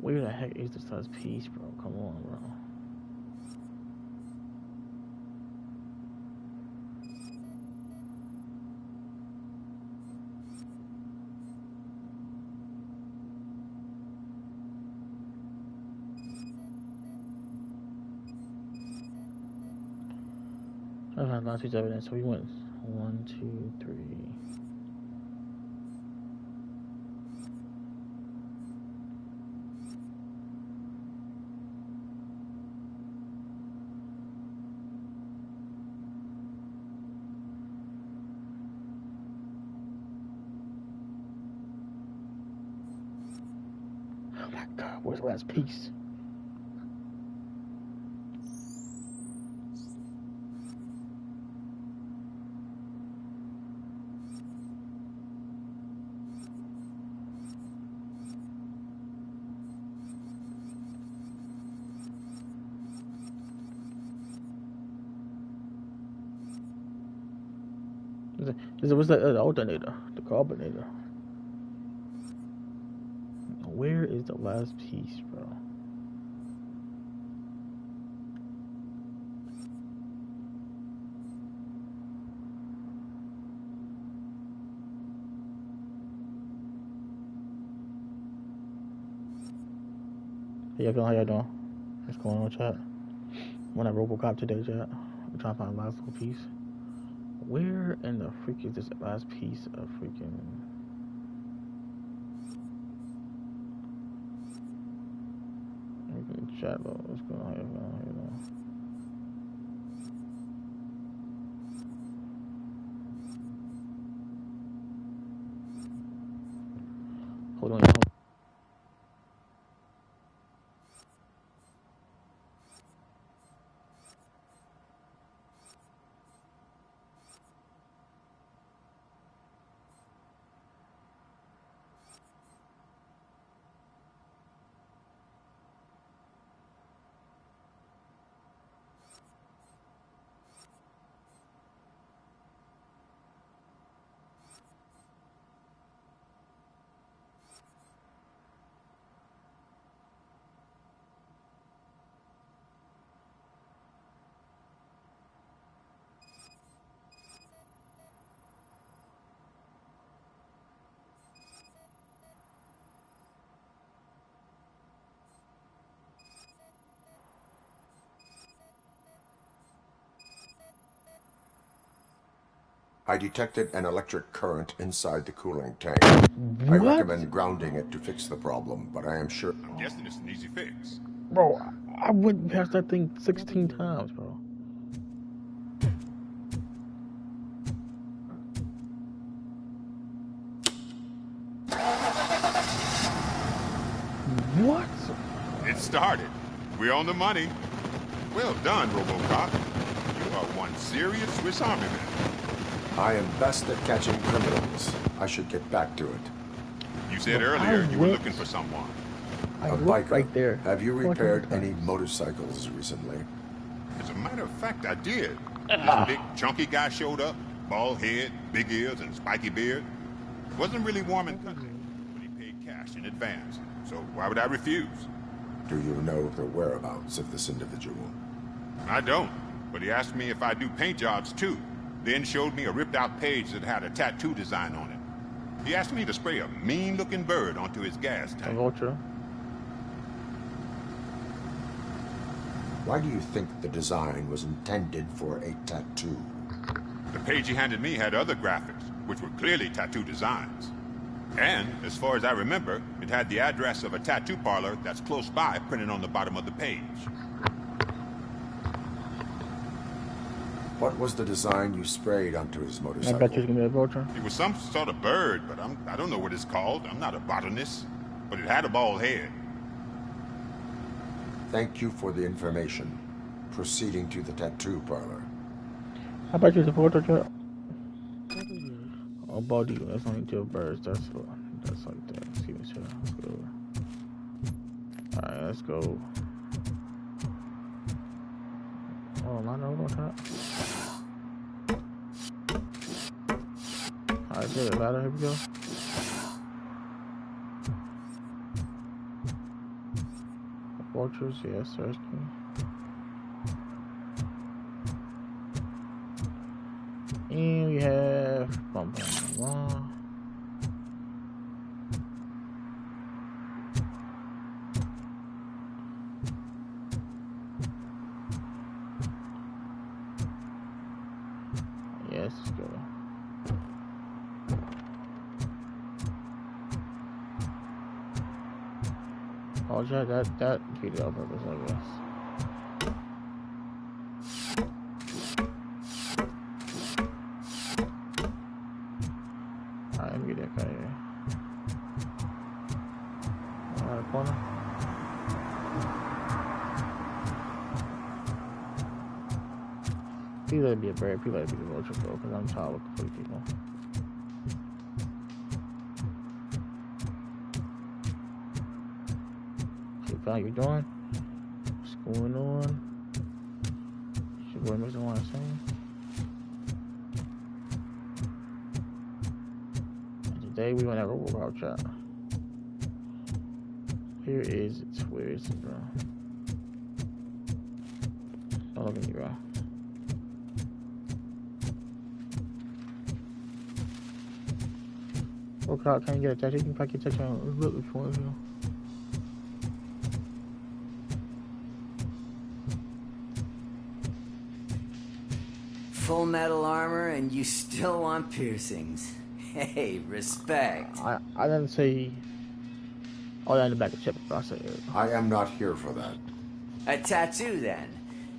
Where the heck is this last piece, bro? Come on, bro. I found last piece of evidence. So we went 1, 2, 3. Oh my God, where's the last piece? What's the alternator? The carbonator. Where is the last piece, bro? Yeah, how y'all doing? What's going on, chat? I'm on that Robocop today, chat. I'm trying to find the last little piece. Where in the freak is this last piece of freaking... Chat, what's going on here? Hold on, y'all. I detected an electric current inside the cooling tank. What? I recommend grounding it to fix the problem, but I am sure... I'm guessing it's an easy fix. Bro, I went past that thing 16 times, bro. What? It started. We're on the money. Well done, Robocop. You are one serious Swiss Army man. I am best at catching criminals. I should get back to it. You said earlier you were looking for someone. A biker. Right there. Have you repaired any motorcycles recently? As a matter of fact, I did. This big, chunky guy showed up. Bald head, big ears, and spiky beard. Wasn't really warm and fuzzy, but he paid cash in advance. So why would I refuse? Do you know the whereabouts of this individual? I don't, but he asked me if I do paint jobs too. Then showed me a ripped-out page that had a tattoo design on it. He asked me to spray a mean-looking bird onto his gas tank. Vulture. Why do you think the design was intended for a tattoo? The page he handed me had other graphics, which were clearly tattoo designs. And, as far as I remember, it had the address of a tattoo parlor that's close by printed on the bottom of the page. What was the design you sprayed onto his motorcycle? I bet you it's gonna be a vulture. It was some sort of bird, but I don't know what it's called. I'm not a botanist. But it had a bald head. Thank you for the information. Proceeding to the tattoo parlor. I bet you it's a vulture, chat. Oh, body, that's only 2 birds. That's like that. Excuse me, chat. Let's go. Alright, let's go. Oh, not over top. Alright, get it louder. Here we go. Vultures, yes, search key. And we have bum, bum, bum. Yes, let's go. Oh, yeah, that tweeted on purpose, I guess. Alright, let me get that guy here. Alright, corner. Please let it be a bird, please let it be the vulture, bro, because I'm tired of looking for these people. How you doing? What's going on? It's your boy Mr. One saying. Today we went at Robocop chat. Where is it? Where is it, bro? Don't look at me, bro. Robocop, can you get a tattoo? You can pack your tattoo on. Look if you want to. full metal armor and you still want piercings. Hey, respect. I didn't say. Oh, yeah, in the back of the chip. I said it. I am not here for that. A tattoo, then.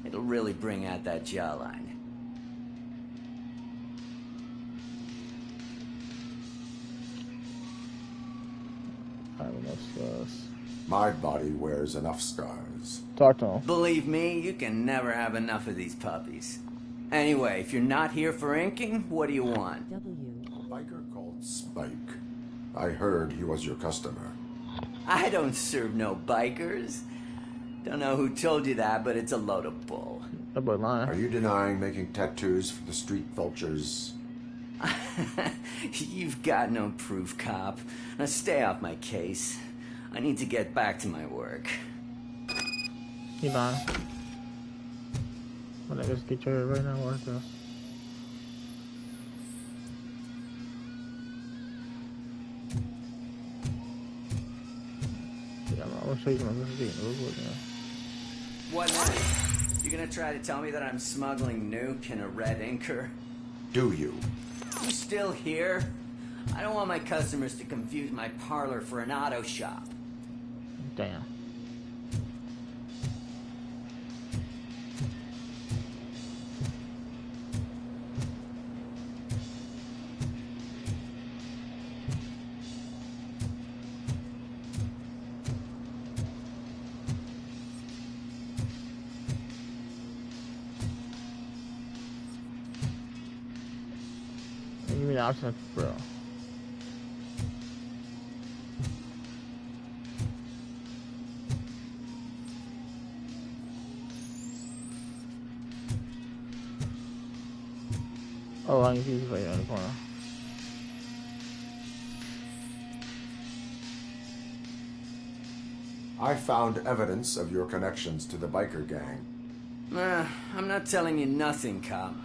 It'll really bring out that jawline. I don't know scars. My body wears enough scars. Talk to him. Believe me, you can never have enough of these puppies. Anyway, if you're not here for inking, what do you want? A biker called Spike. I heard he was your customer. I don't serve no bikers. Don't know who told you that, but it's a load of bull. That boy lying. Are you denying making tattoos for the street vultures? You've got no proof, cop. Now stay off my case. I need to get back to my work. He lying. Well, let's get your head right now. Watch this. Yeah, I'm gonna show you my message. What now? You gonna try to tell me that I'm smuggling nuke in a red inker? Do you? You still here? I don't want my customers to confuse my parlor for an auto shop. Damn. Give me the option, bro. Oh, I can see this right here in the corner. I found evidence of your connections to the biker gang. I'm not telling you nothing, cop.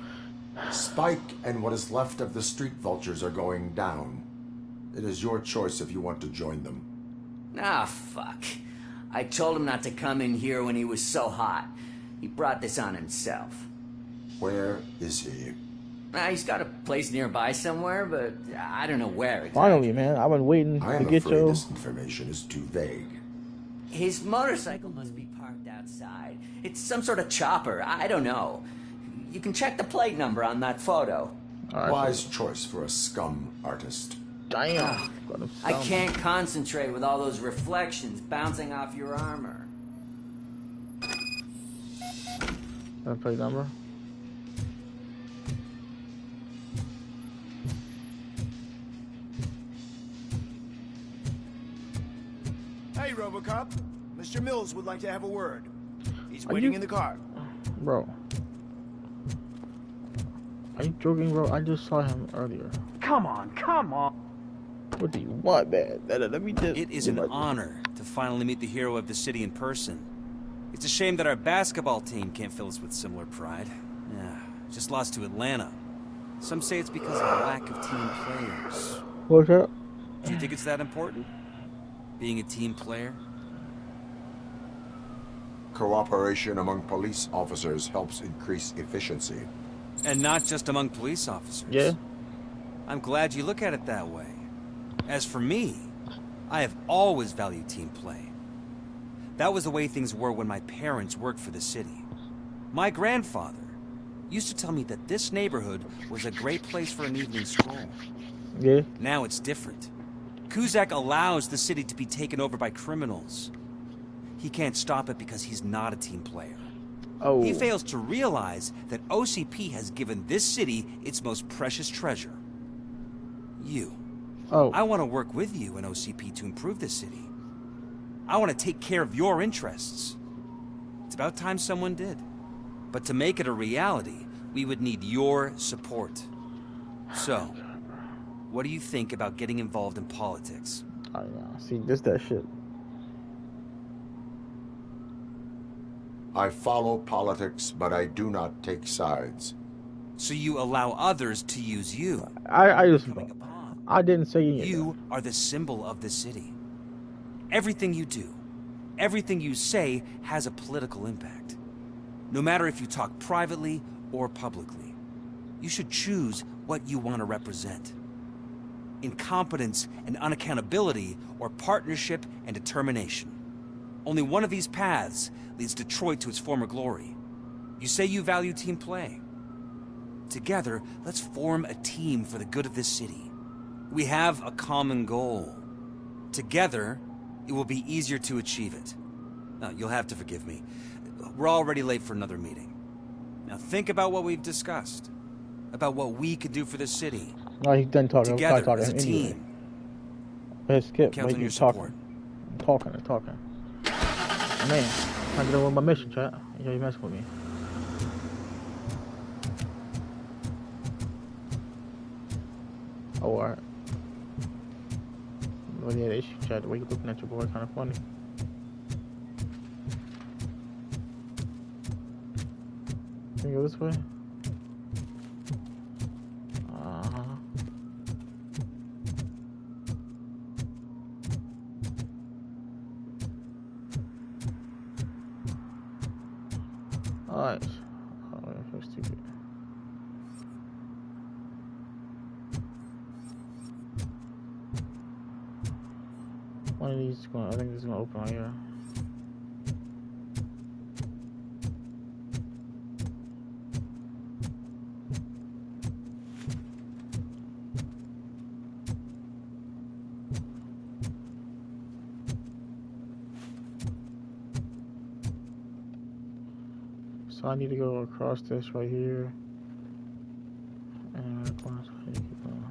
Spike and what is left of the street vultures are going down. It is your choice if you want to join them. Ah, fuck. I told him not to come in here when he was so hot. He brought this on himself. Where is he? He's got a place nearby somewhere, but I don't know where exactly. Finally, man. I've been waiting I to am get afraid you. this information is too vague. His motorcycle must be parked outside. It's some sort of chopper. I don't know. You can check the plate number on that photo. Wise choice for a scum artist. Damn. I can't concentrate with all those reflections bouncing off your armor. That plate number? Hey, Robocop. Mr. Mills would like to have a word. He's waiting in the car. Bro. Are you joking, bro? I just saw him earlier. Come on, come on. What do you want, man? Let me just... It is an honor to finally meet the hero of the city in person. It's a shame that our basketball team can't fill us with similar pride. Yeah, just lost to Atlanta. Some say it's because of a lack of team players. What's up? Do you think it's that important? Being a team player? Cooperation among police officers helps increase efficiency. And not just among police officers. Yeah. I'm glad you look at it that way. As for me, I have always valued team play. That was the way things were when my parents worked for the city. My grandfather used to tell me that this neighborhood was a great place for an evening stroll. Yeah. Now it's different. Kuzak allows the city to be taken over by criminals. He can't stop it because he's not a team player. Oh. He fails to realize that OCP has given this city its most precious treasure. You. Oh. I want to work with you and OCP to improve this city. I want to take care of your interests. It's about time someone did. But to make it a reality, we would need your support. So, what do you think about getting involved in politics? I don't know. See, this that shit. I follow politics, but I do not take sides. So you allow others to use you. I didn't say anything. You are the symbol of the city. Everything you do, everything you say has a political impact. No matter if you talk privately or publicly. You should choose what you want to represent. Incompetence and unaccountability, or partnership and determination. Only one of these paths leads Detroit to its former glory. You say you value team play. Together, let's form a team for the good of this city. We have a common goal. Together, it will be easier to achieve it. Now, you'll have to forgive me. We're already late for another meeting. Now think about what we've discussed. About what we could do for this city. No, he's done talking. Together, Talking as a anyway. team. Let's skip. Count on your talking. support. Talking. Man, I'm gonna with my mission, chat. You messing with me. Oh, alright. Well, yeah, they should chat. The way you're looking at your boy, kind of funny. Can you go this way? Alright. Oh, that's stupid. One of these is going, I think this is going to open right here. So I need to go across this right here. And across, keep going.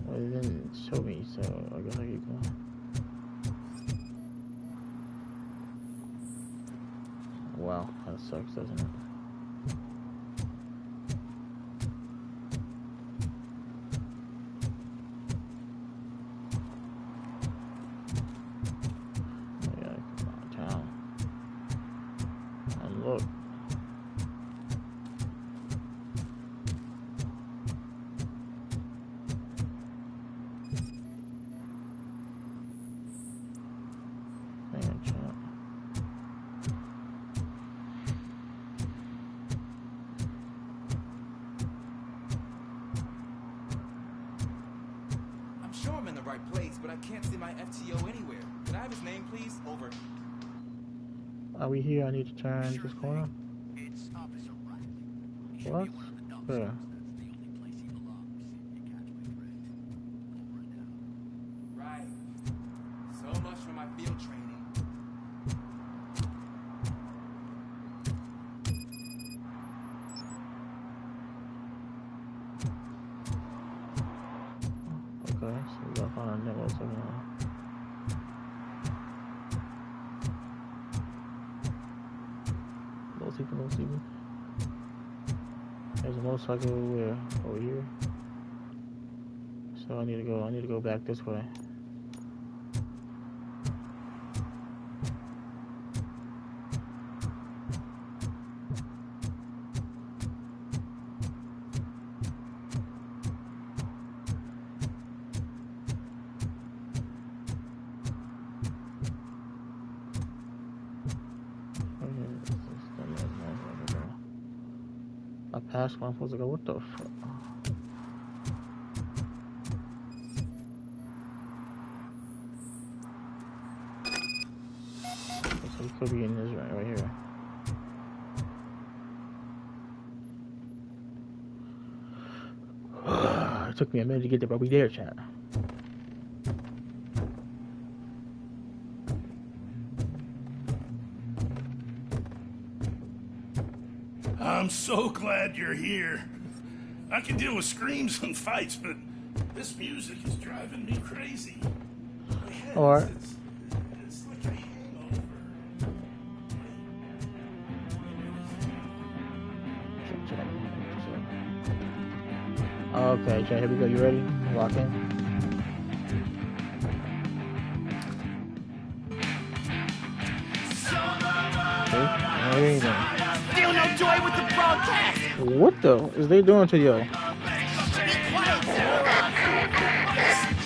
Well, it didn't show me, so I guess I keep going. Wow, that sucks, doesn't it? Look. Man, chat. I'm sure I'm in the right place, but I can't see my FTO anywhere. Can I have his name, please? Over. Are we here? I need to turn this corner. What? Yeah. Right. So much for my field training. Okay, so we gotta find our network somewhere. No people. There's a motorcycle where? Over here. So I need to go back this way. I passed one, I'm supposed to go, what the fuck? So he could be in this right here. It took me a minute to get there, but we there, chat. I'm so glad you're here. I can deal with screams and fights, but this music is driving me crazy. Alright. It's like a hangover. Okay, chat, here we go. You ready? Lock in. Okay, Still no joy with the broadcast. what the is they doing to you? Be quiet,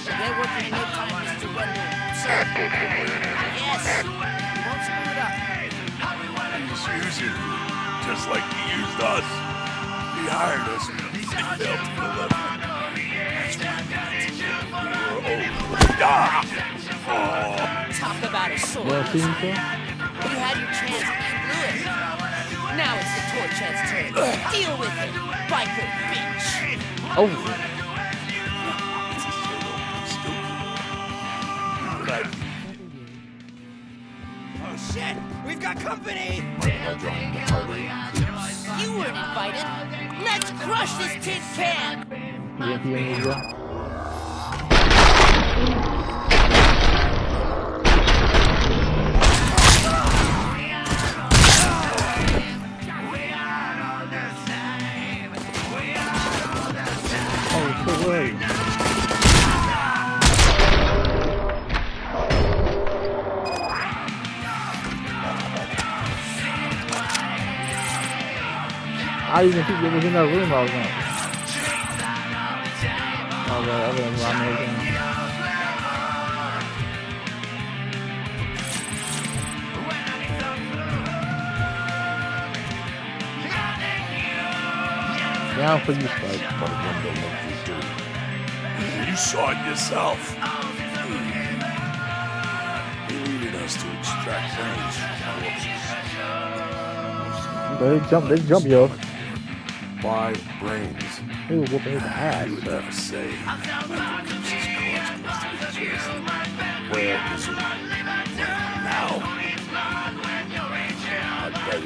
they're working late on Mr. Wendell. Sir. Yes. Won't screw it up. Excuse you. just like he used us. He hired us when he failed to deliver. Talk about a sword. You had your chance and you blew it. Now it's the toy chance turn. Deal with it, biker bitch. Oh. Oh shit! We've got company! You weren't invited. Let's crush this tin can! I even think it was in that room I was in. Oh, God, I was running again. Down for you, Spike. You saw it yourself. He needed us to extract brains from corpses. They jump, yo. Why brains? He was whooping his ass. He would never say. Where is it? Now. I bet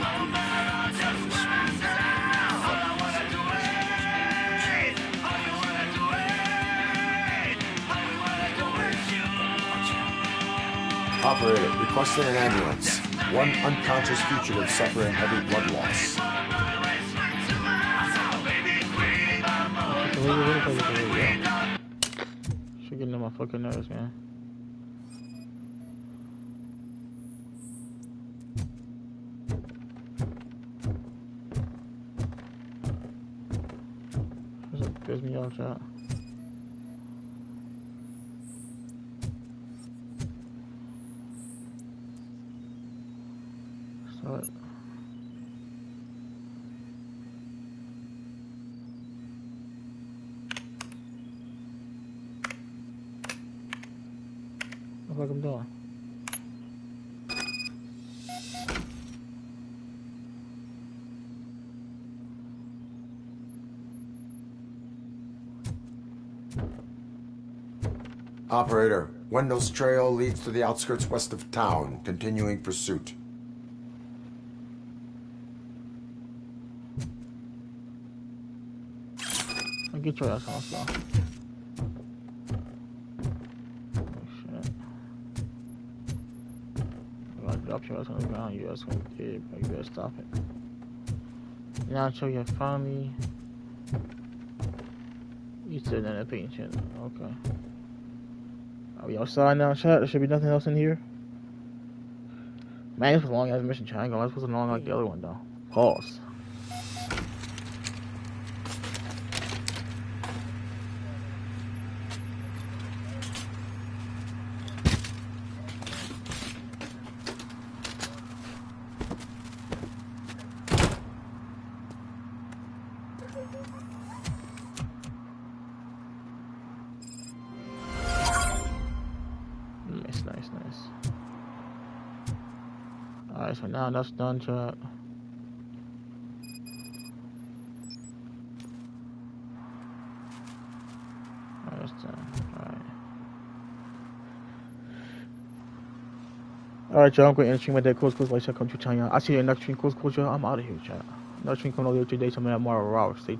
Operator, requesting an ambulance. One unconscious fugitive suffering heavy blood loss. She's getting on my fucking nerves, man. This pisses me off, chat. Start. What the fuck I'm doing? Operator, Wendell's trail leads to the outskirts west of town, continuing pursuit. I'll get your ass off, though. Drop your ass on the ground, you ass gonna get it, but you better stop it. Now until you finally you said that paint shit. Okay. Are we outside now, chat? There should be nothing else in here. Man, this was a long ass mission, chat. I ain't gonna lie, this wasn't long like the other one though. Pause. Nice. Alright, so now that's done, chat. Alright, that's done. Alright, y'all, I'm going to end the stream with that cool, like, check out your channel. I'll see you in the next stream, cool, y'all. I'm out of here, chat. Next stream coming over today, so I'm at Rouge. Stay tuned.